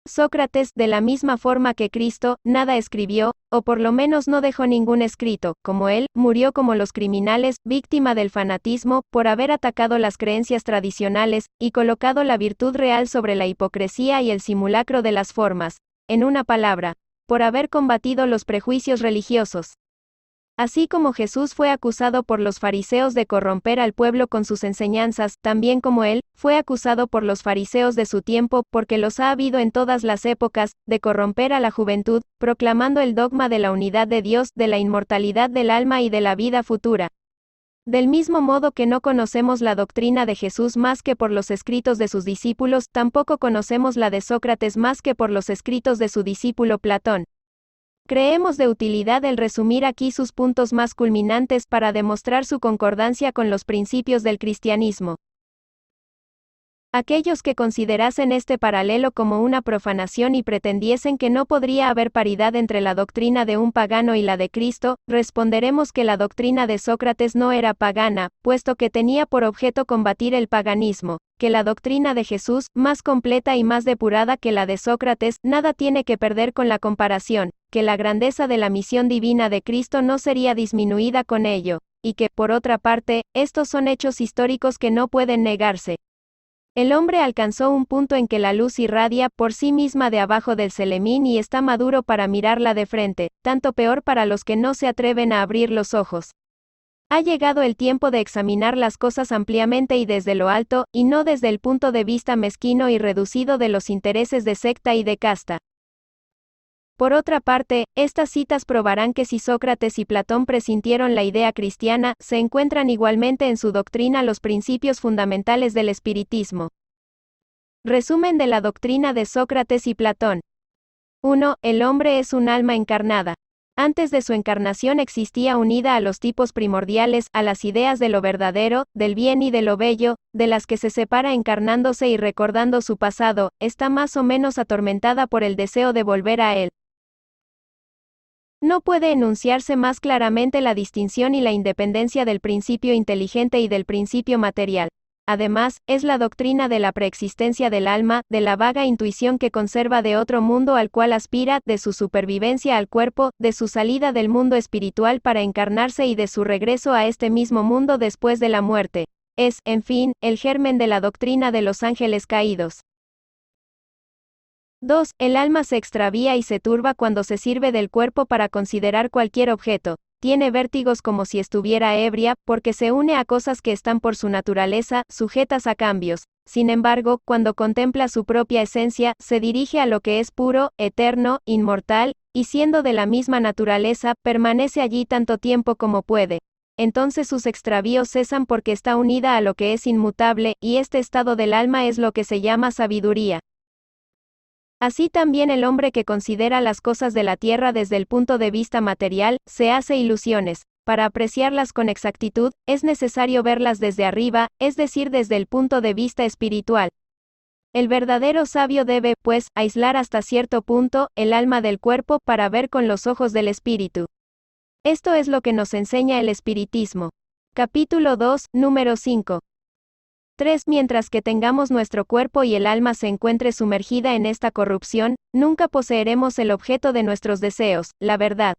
Sócrates, de la misma forma que Cristo, nada escribió, o por lo menos no dejó ningún escrito. Como él, murió como los criminales, víctima del fanatismo, por haber atacado las creencias tradicionales, y colocado la virtud real sobre la hipocresía y el simulacro de las formas. En una palabra, por haber combatido los prejuicios religiosos. Así como Jesús fue acusado por los fariseos de corromper al pueblo con sus enseñanzas, también como él, fue acusado por los fariseos de su tiempo, porque los ha habido en todas las épocas, de corromper a la juventud, proclamando el dogma de la unidad de Dios, de la inmortalidad del alma y de la vida futura. Del mismo modo que no conocemos la doctrina de Jesús más que por los escritos de sus discípulos, tampoco conocemos la de Sócrates más que por los escritos de su discípulo Platón. Creemos de utilidad el resumir aquí sus puntos más culminantes para demostrar su concordancia con los principios del cristianismo. Aquellos que considerasen este paralelo como una profanación y pretendiesen que no podría haber paridad entre la doctrina de un pagano y la de Cristo, responderemos que la doctrina de Sócrates no era pagana, puesto que tenía por objeto combatir el paganismo, que la doctrina de Jesús, más completa y más depurada que la de Sócrates, nada tiene que perder con la comparación, que la grandeza de la misión divina de Cristo no sería disminuida con ello, y que, por otra parte, estos son hechos históricos que no pueden negarse. El hombre alcanzó un punto en que la luz irradia por sí misma de abajo del celemín y está maduro para mirarla de frente, tanto peor para los que no se atreven a abrir los ojos. Ha llegado el tiempo de examinar las cosas ampliamente y desde lo alto, y no desde el punto de vista mezquino y reducido de los intereses de secta y de casta. Por otra parte, estas citas probarán que si Sócrates y Platón presintieron la idea cristiana, se encuentran igualmente en su doctrina los principios fundamentales del espiritismo. Resumen de la doctrina de Sócrates y Platón. 1. El hombre es un alma encarnada. Antes de su encarnación existía unida a los tipos primordiales, a las ideas de lo verdadero, del bien y de lo bello, de las que se separa encarnándose y recordando su pasado, está más o menos atormentada por el deseo de volver a él. No puede enunciarse más claramente la distinción y la independencia del principio inteligente y del principio material. Además, es la doctrina de la preexistencia del alma, de la vaga intuición que conserva de otro mundo al cual aspira, de su supervivencia al cuerpo, de su salida del mundo espiritual para encarnarse y de su regreso a este mismo mundo después de la muerte. Es, en fin, el germen de la doctrina de los ángeles caídos. 2. El alma se extravía y se turba cuando se sirve del cuerpo para considerar cualquier objeto. Tiene vértigos como si estuviera ebria, porque se une a cosas que están por su naturaleza, sujetas a cambios. Sin embargo, cuando contempla su propia esencia, se dirige a lo que es puro, eterno, inmortal, y siendo de la misma naturaleza, permanece allí tanto tiempo como puede. Entonces sus extravíos cesan porque está unida a lo que es inmutable, y este estado del alma es lo que se llama sabiduría. Así también el hombre que considera las cosas de la tierra desde el punto de vista material, se hace ilusiones. Para apreciarlas con exactitud, es necesario verlas desde arriba, es decir, desde el punto de vista espiritual. El verdadero sabio debe, pues, aislar hasta cierto punto el alma del cuerpo para ver con los ojos del espíritu. Esto es lo que nos enseña el espiritismo. Capítulo 2, número 5. 3. Mientras que tengamos nuestro cuerpo y el alma se encuentre sumergida en esta corrupción, nunca poseeremos el objeto de nuestros deseos, la verdad.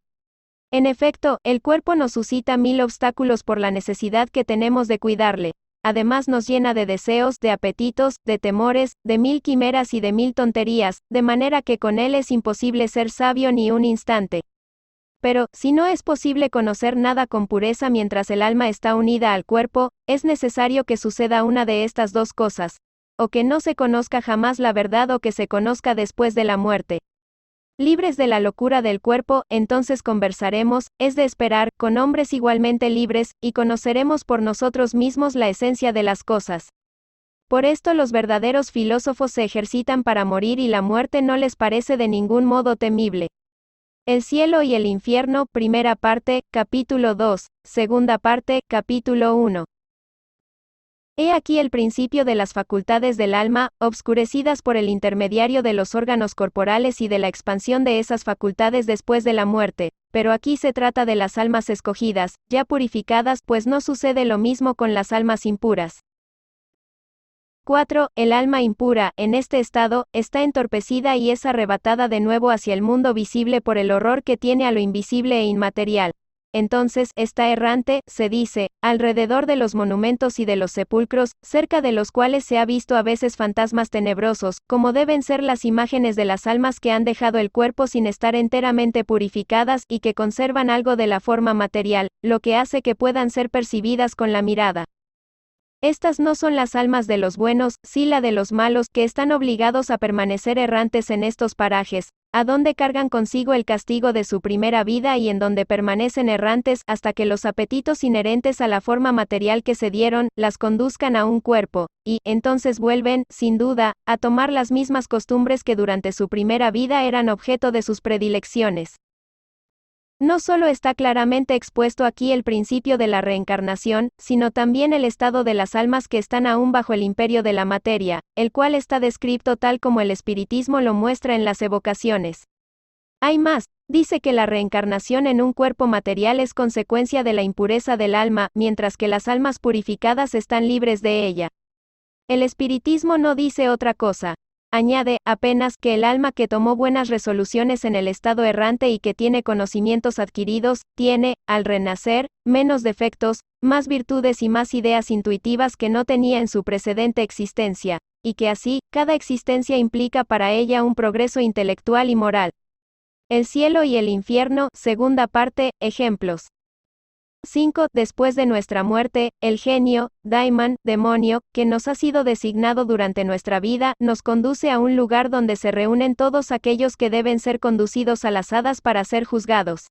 En efecto, el cuerpo nos suscita 1000 obstáculos por la necesidad que tenemos de cuidarle. Además nos llena de deseos, de apetitos, de temores, de 1000 quimeras y de 1000 tonterías, de manera que con él es imposible ser sabio ni un instante. Pero, si no es posible conocer nada con pureza mientras el alma está unida al cuerpo, es necesario que suceda una de estas dos cosas. O que no se conozca jamás la verdad o que se conozca después de la muerte. Libres de la locura del cuerpo, entonces conversaremos, es de esperar, con hombres igualmente libres, y conoceremos por nosotros mismos la esencia de las cosas. Por esto los verdaderos filósofos se ejercitan para morir y la muerte no les parece de ningún modo temible. El cielo y el infierno, primera parte, capítulo 2, segunda parte, capítulo 1. He aquí el principio de las facultades del alma, obscurecidas por el intermediario de los órganos corporales y de la expansión de esas facultades después de la muerte, pero aquí se trata de las almas escogidas, ya purificadas, pues no sucede lo mismo con las almas impuras. 4. El alma impura, en este estado, está entorpecida y es arrebatada de nuevo hacia el mundo visible por el horror que tiene a lo invisible e inmaterial. entonces, está errante, se dice, alrededor de los monumentos y de los sepulcros, cerca de los cuales se ha visto a veces fantasmas tenebrosos, como deben ser las imágenes de las almas que han dejado el cuerpo sin estar enteramente purificadas y que conservan algo de la forma material, lo que hace que puedan ser percibidas con la mirada. Estas no son las almas de los buenos, sí la de los malos, que están obligados a permanecer errantes en estos parajes, a donde cargan consigo el castigo de su primera vida y en donde permanecen errantes hasta que los apetitos inherentes a la forma material que se dieron, las conduzcan a un cuerpo, y, entonces vuelven, sin duda, a tomar las mismas costumbres que durante su primera vida eran objeto de sus predilecciones. No solo está claramente expuesto aquí el principio de la reencarnación, sino también el estado de las almas que están aún bajo el imperio de la materia, el cual está descrito tal como el espiritismo lo muestra en las evocaciones. Hay más, dice que la reencarnación en un cuerpo material es consecuencia de la impureza del alma, mientras que las almas purificadas están libres de ella. El espiritismo no dice otra cosa. Añade, apenas, que el alma que tomó buenas resoluciones en el estado errante y que tiene conocimientos adquiridos, tiene, al renacer, menos defectos, más virtudes y más ideas intuitivas que no tenía en su precedente existencia, y que así, cada existencia implica para ella un progreso intelectual y moral. El cielo y el infierno, segunda parte, ejemplos. 5. Después de nuestra muerte, el genio, daimon, demonio, que nos ha sido designado durante nuestra vida, nos conduce a un lugar donde se reúnen todos aquellos que deben ser conducidos a las hadas para ser juzgados.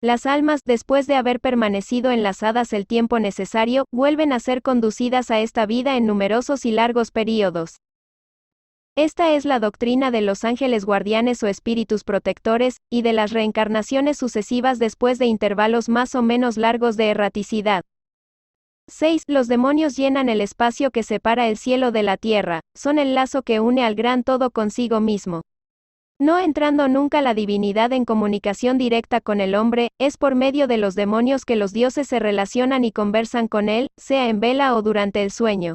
Las almas, después de haber permanecido en las hadas el tiempo necesario, vuelven a ser conducidas a esta vida en numerosos y largos períodos. Esta es la doctrina de los ángeles guardianes o espíritus protectores, y de las reencarnaciones sucesivas después de intervalos más o menos largos de erraticidad. 6. Los demonios llenan el espacio que separa el cielo de la tierra, son el lazo que une al gran todo consigo mismo. No entrando nunca la divinidad en comunicación directa con el hombre, es por medio de los demonios que los dioses se relacionan y conversan con él, sea en vela o durante el sueño.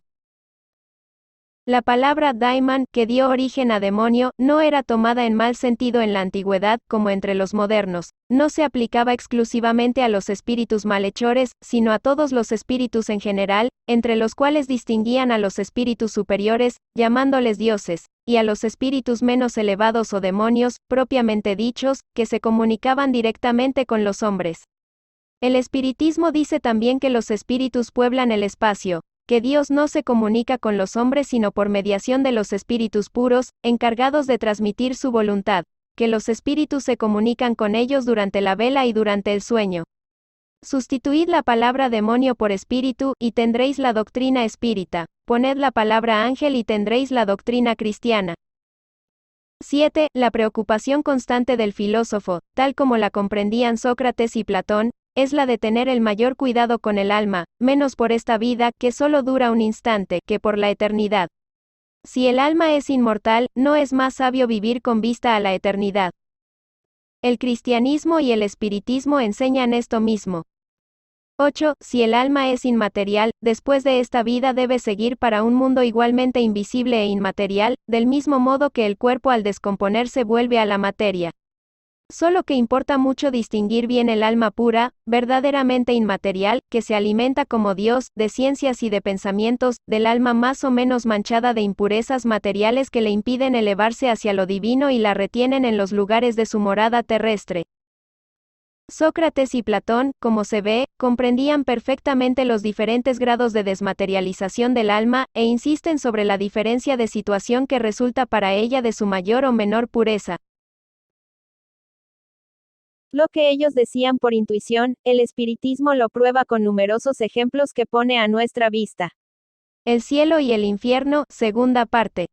La palabra daimon, que dio origen a demonio, no era tomada en mal sentido en la antigüedad, como entre los modernos. No se aplicaba exclusivamente a los espíritus malhechores, sino a todos los espíritus en general, entre los cuales distinguían a los espíritus superiores, llamándoles dioses, y a los espíritus menos elevados o demonios, propiamente dichos, que se comunicaban directamente con los hombres. El espiritismo dice también que los espíritus pueblan el espacio, que Dios no se comunica con los hombres sino por mediación de los espíritus puros, encargados de transmitir su voluntad, que los espíritus se comunican con ellos durante la vela y durante el sueño. Sustituid la palabra demonio por espíritu, y tendréis la doctrina espírita. Poned la palabra ángel y tendréis la doctrina cristiana. 7. La preocupación constante del filósofo, tal como la comprendían Sócrates y Platón, es la de tener el mayor cuidado con el alma, menos por esta vida, que solo dura un instante, que por la eternidad. Si el alma es inmortal, no es más sabio vivir con vista a la eternidad. El cristianismo y el espiritismo enseñan esto mismo. 8. Si el alma es inmaterial, después de esta vida debe seguir para un mundo igualmente invisible e inmaterial, del mismo modo que el cuerpo al descomponerse vuelve a la materia. Solo que importa mucho distinguir bien el alma pura, verdaderamente inmaterial, que se alimenta como Dios, de ciencias y de pensamientos, del alma más o menos manchada de impurezas materiales que le impiden elevarse hacia lo divino y la retienen en los lugares de su morada terrestre. Sócrates y Platón, como se ve, comprendían perfectamente los diferentes grados de desmaterialización del alma, e insisten sobre la diferencia de situación que resulta para ella de su mayor o menor pureza. Lo que ellos decían por intuición, el espiritismo lo prueba con numerosos ejemplos que pone a nuestra vista. El cielo y el infierno, segunda parte.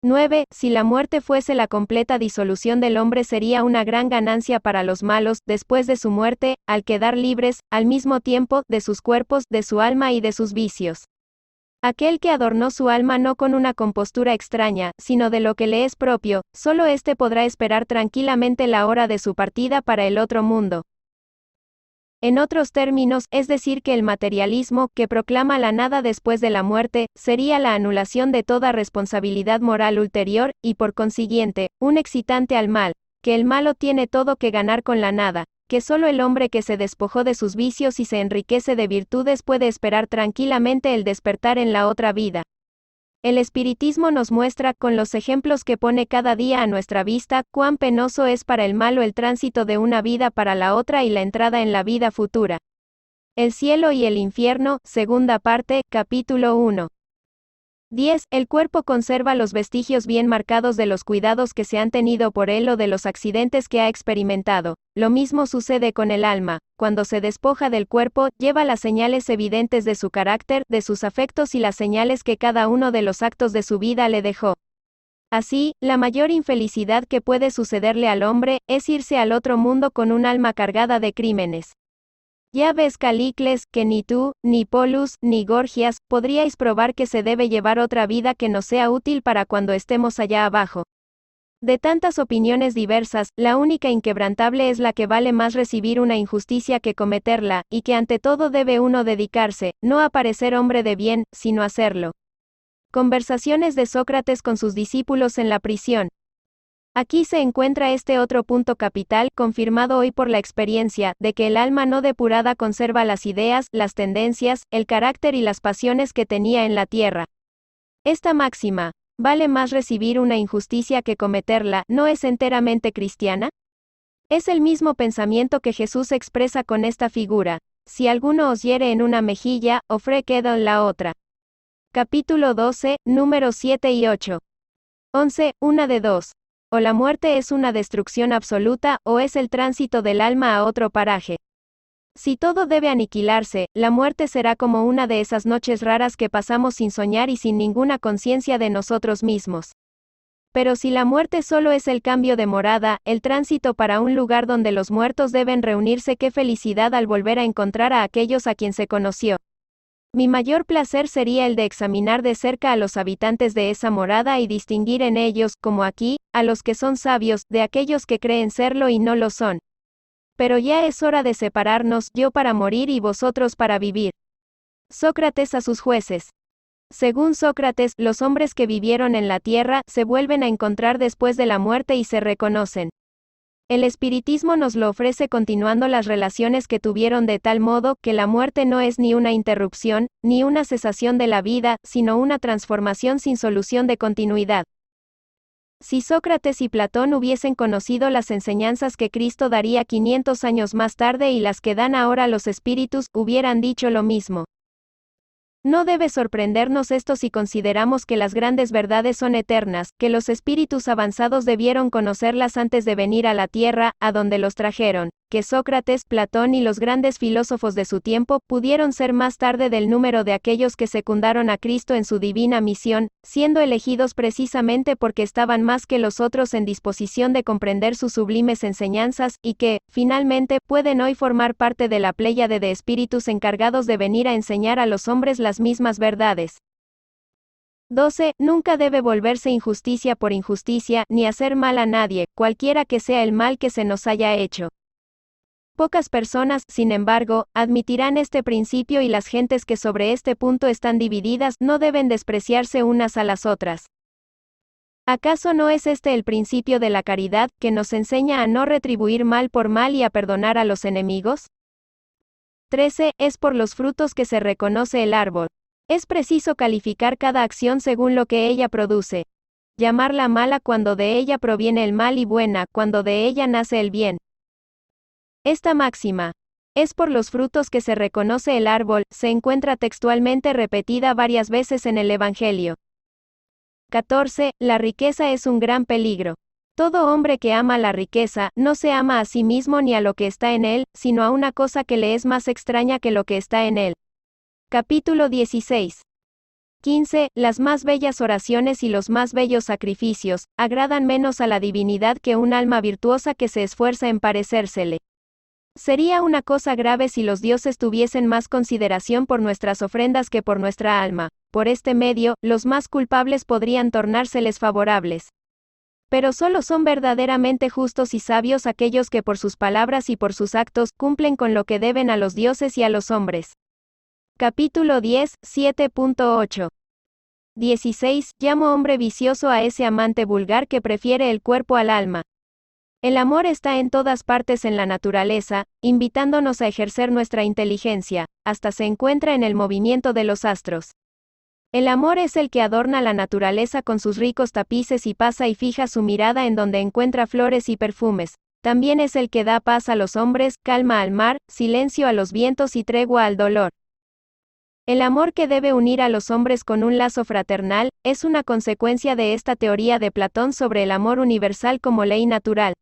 9. Si la muerte fuese la completa disolución del hombre sería una gran ganancia para los malos, después de su muerte, al quedar libres, al mismo tiempo, de sus cuerpos, de su alma y de sus vicios. Aquel que adornó su alma no con una compostura extraña, sino de lo que le es propio, solo éste podrá esperar tranquilamente la hora de su partida para el otro mundo. En otros términos, es decir que el materialismo, que proclama la nada después de la muerte, sería la anulación de toda responsabilidad moral ulterior, y por consiguiente, un excitante al mal, que el malo tiene todo que ganar con la nada, que solo el hombre que se despojó de sus vicios y se enriquece de virtudes puede esperar tranquilamente el despertar en la otra vida. El espiritismo nos muestra, con los ejemplos que pone cada día a nuestra vista, cuán penoso es para el malo el tránsito de una vida para la otra y la entrada en la vida futura. El cielo y el infierno, segunda parte, capítulo 1. 10. El cuerpo conserva los vestigios bien marcados de los cuidados que se han tenido por él o de los accidentes que ha experimentado. Lo mismo sucede con el alma. Cuando se despoja del cuerpo, lleva las señales evidentes de su carácter, de sus afectos y las señales que cada uno de los actos de su vida le dejó. Así, la mayor infelicidad que puede sucederle al hombre, es irse al otro mundo con un alma cargada de crímenes. Ya ves, Calicles, que ni tú, ni Polus, ni Gorgias, podríais probar que se debe llevar otra vida que nos sea útil para cuando estemos allá abajo. De tantas opiniones diversas, la única inquebrantable es la que vale más recibir una injusticia que cometerla, y que ante todo debe uno dedicarse, no a parecer hombre de bien, sino a hacerlo. Conversaciones de Sócrates con sus discípulos en la prisión. Aquí se encuentra este otro punto capital, confirmado hoy por la experiencia, de que el alma no depurada conserva las ideas, las tendencias, el carácter y las pasiones que tenía en la tierra. Esta máxima, ¿vale más recibir una injusticia que cometerla, no es enteramente cristiana? Es el mismo pensamiento que Jesús expresa con esta figura: si alguno os hiere en una mejilla, ofréquedo en la otra. Capítulo 12, números 7 y 8. 11. Una de dos. O la muerte es una destrucción absoluta, o es el tránsito del alma a otro paraje. Si todo debe aniquilarse, la muerte será como una de esas noches raras que pasamos sin soñar y sin ninguna conciencia de nosotros mismos. Pero si la muerte solo es el cambio de morada, el tránsito para un lugar donde los muertos deben reunirse, qué felicidad al volver a encontrar a aquellos a quien se conoció. Mi mayor placer sería el de examinar de cerca a los habitantes de esa morada y distinguir en ellos, como aquí, a los que son sabios, de aquellos que creen serlo y no lo son. Pero ya es hora de separarnos, yo para morir y vosotros para vivir. Sócrates a sus jueces. Según Sócrates, los hombres que vivieron en la tierra, se vuelven a encontrar después de la muerte y se reconocen. El espiritismo nos lo ofrece continuando las relaciones que tuvieron, de tal modo, que la muerte no es ni una interrupción, ni una cesación de la vida, sino una transformación sin solución de continuidad. Si Sócrates y Platón hubiesen conocido las enseñanzas que Cristo daría 500 años más tarde y las que dan ahora los espíritus, hubieran dicho lo mismo. No debe sorprendernos esto si consideramos que las grandes verdades son eternas, que los espíritus avanzados debieron conocerlas antes de venir a la tierra, a donde los trajeron, que Sócrates, Platón y los grandes filósofos de su tiempo pudieron ser más tarde del número de aquellos que secundaron a Cristo en su divina misión, siendo elegidos precisamente porque estaban más que los otros en disposición de comprender sus sublimes enseñanzas, y que, finalmente, pueden hoy formar parte de la pléyade de espíritus encargados de venir a enseñar a los hombres las mismas verdades. 12. Nunca debe volverse injusticia por injusticia, ni hacer mal a nadie, cualquiera que sea el mal que se nos haya hecho. Pocas personas, sin embargo, admitirán este principio, y las gentes que sobre este punto están divididas no deben despreciarse unas a las otras. ¿Acaso no es este el principio de la caridad, que nos enseña a no retribuir mal por mal y a perdonar a los enemigos? 13. Es por los frutos que se reconoce el árbol. Es preciso calificar cada acción según lo que ella produce. Llamarla mala cuando de ella proviene el mal y buena cuando de ella nace el bien. Esta máxima, es por los frutos que se reconoce el árbol, se encuentra textualmente repetida varias veces en el Evangelio. 14. La riqueza es un gran peligro. Todo hombre que ama la riqueza, no se ama a sí mismo ni a lo que está en él, sino a una cosa que le es más extraña que lo que está en él. Capítulo 16. 15. Las más bellas oraciones y los más bellos sacrificios, agradan menos a la divinidad que un alma virtuosa que se esfuerza en parecérsele. Sería una cosa grave si los dioses tuviesen más consideración por nuestras ofrendas que por nuestra alma. Por este medio, los más culpables podrían tornárseles favorables. Pero solo son verdaderamente justos y sabios aquellos que por sus palabras y por sus actos cumplen con lo que deben a los dioses y a los hombres. Capítulo 10, 7.8. 16. Llamo hombre vicioso a ese amante vulgar que prefiere el cuerpo al alma. El amor está en todas partes en la naturaleza, invitándonos a ejercer nuestra inteligencia, hasta se encuentra en el movimiento de los astros. El amor es el que adorna la naturaleza con sus ricos tapices y pasa y fija su mirada en donde encuentra flores y perfumes. También es el que da paz a los hombres, calma al mar, silencio a los vientos y tregua al dolor. El amor que debe unir a los hombres con un lazo fraternal, es una consecuencia de esta teoría de Platón sobre el amor universal como ley natural.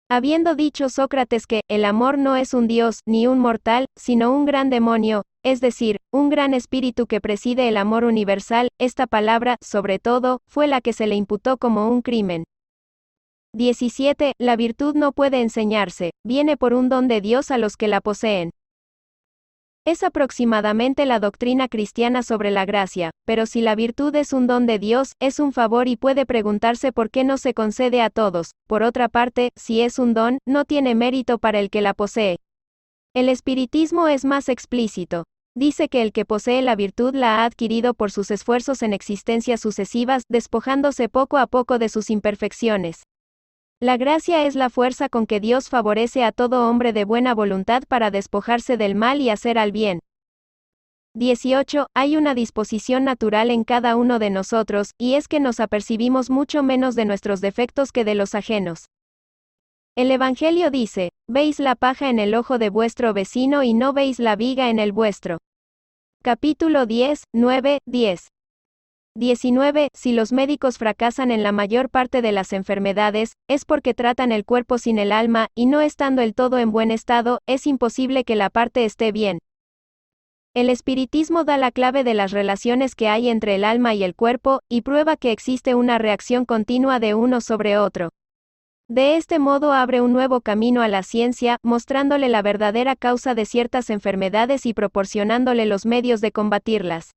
Habiendo dicho Sócrates que el amor no es un dios, ni un mortal, sino un gran demonio, es decir, un gran espíritu que preside el amor universal, esta palabra, sobre todo, fue la que se le imputó como un crimen. 17. La virtud no puede enseñarse, viene por un don de Dios a los que la poseen. Es aproximadamente la doctrina cristiana sobre la gracia, pero si la virtud es un don de Dios, es un favor y puede preguntarse por qué no se concede a todos. Por otra parte, si es un don, no tiene mérito para el que la posee. El espiritismo es más explícito. Dice que el que posee la virtud la ha adquirido por sus esfuerzos en existencias sucesivas, despojándose poco a poco de sus imperfecciones. La gracia es la fuerza con que Dios favorece a todo hombre de buena voluntad para despojarse del mal y hacer al bien. 18. Hay una disposición natural en cada uno de nosotros, y es que nos apercibimos mucho menos de nuestros defectos que de los ajenos. El Evangelio dice, veis la paja en el ojo de vuestro vecino y no veis la viga en el vuestro. Capítulo 10, 9, 10. 19. Si los médicos fracasan en la mayor parte de las enfermedades, es porque tratan el cuerpo sin el alma, y no estando el todo en buen estado, es imposible que la parte esté bien. El espiritismo da la clave de las relaciones que hay entre el alma y el cuerpo, y prueba que existe una reacción continua de uno sobre otro. De este modo abre un nuevo camino a la ciencia, mostrándole la verdadera causa de ciertas enfermedades y proporcionándole los medios de combatirlas.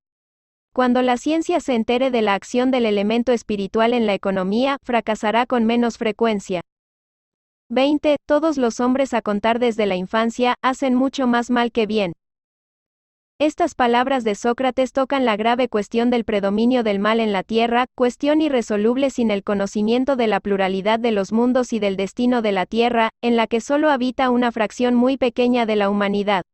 Cuando la ciencia se entere de la acción del elemento espiritual en la economía, fracasará con menos frecuencia. 20. Todos los hombres a contar desde la infancia, hacen mucho más mal que bien. Estas palabras de Sócrates tocan la grave cuestión del predominio del mal en la tierra, cuestión irresoluble sin el conocimiento de la pluralidad de los mundos y del destino de la tierra, en la que solo habita una fracción muy pequeña de la humanidad.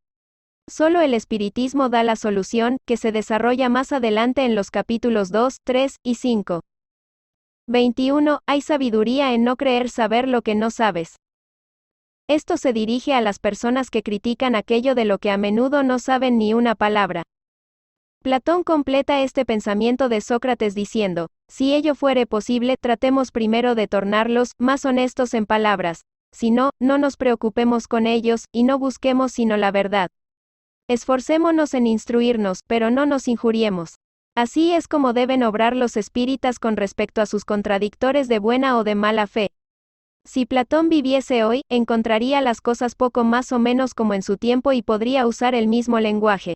Solo el espiritismo da la solución, que se desarrolla más adelante en los capítulos 2, 3 y 5. 21. Hay sabiduría en no creer saber lo que no sabes. Esto se dirige a las personas que critican aquello de lo que a menudo no saben ni una palabra. Platón completa este pensamiento de Sócrates diciendo, si ello fuere posible, tratemos primero de tornarlos más honestos en palabras, si no, no nos preocupemos con ellos, y no busquemos sino la verdad. Esforcémonos en instruirnos, pero no nos injuriemos. Así es como deben obrar los espíritas con respecto a sus contradictores de buena o de mala fe. Si Platón viviese hoy, encontraría las cosas poco más o menos como en su tiempo y podría usar el mismo lenguaje.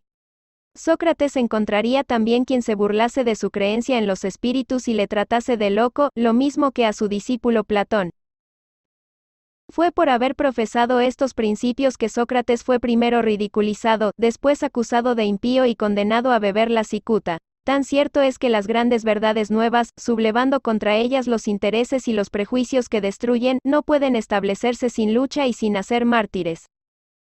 Sócrates encontraría también quien se burlase de su creencia en los espíritus y le tratase de loco, lo mismo que a su discípulo Platón. Fue por haber profesado estos principios que Sócrates fue primero ridiculizado, después acusado de impío y condenado a beber la cicuta. Tan cierto es que las grandes verdades nuevas, sublevando contra ellas los intereses y los prejuicios que destruyen, no pueden establecerse sin lucha y sin hacer mártires.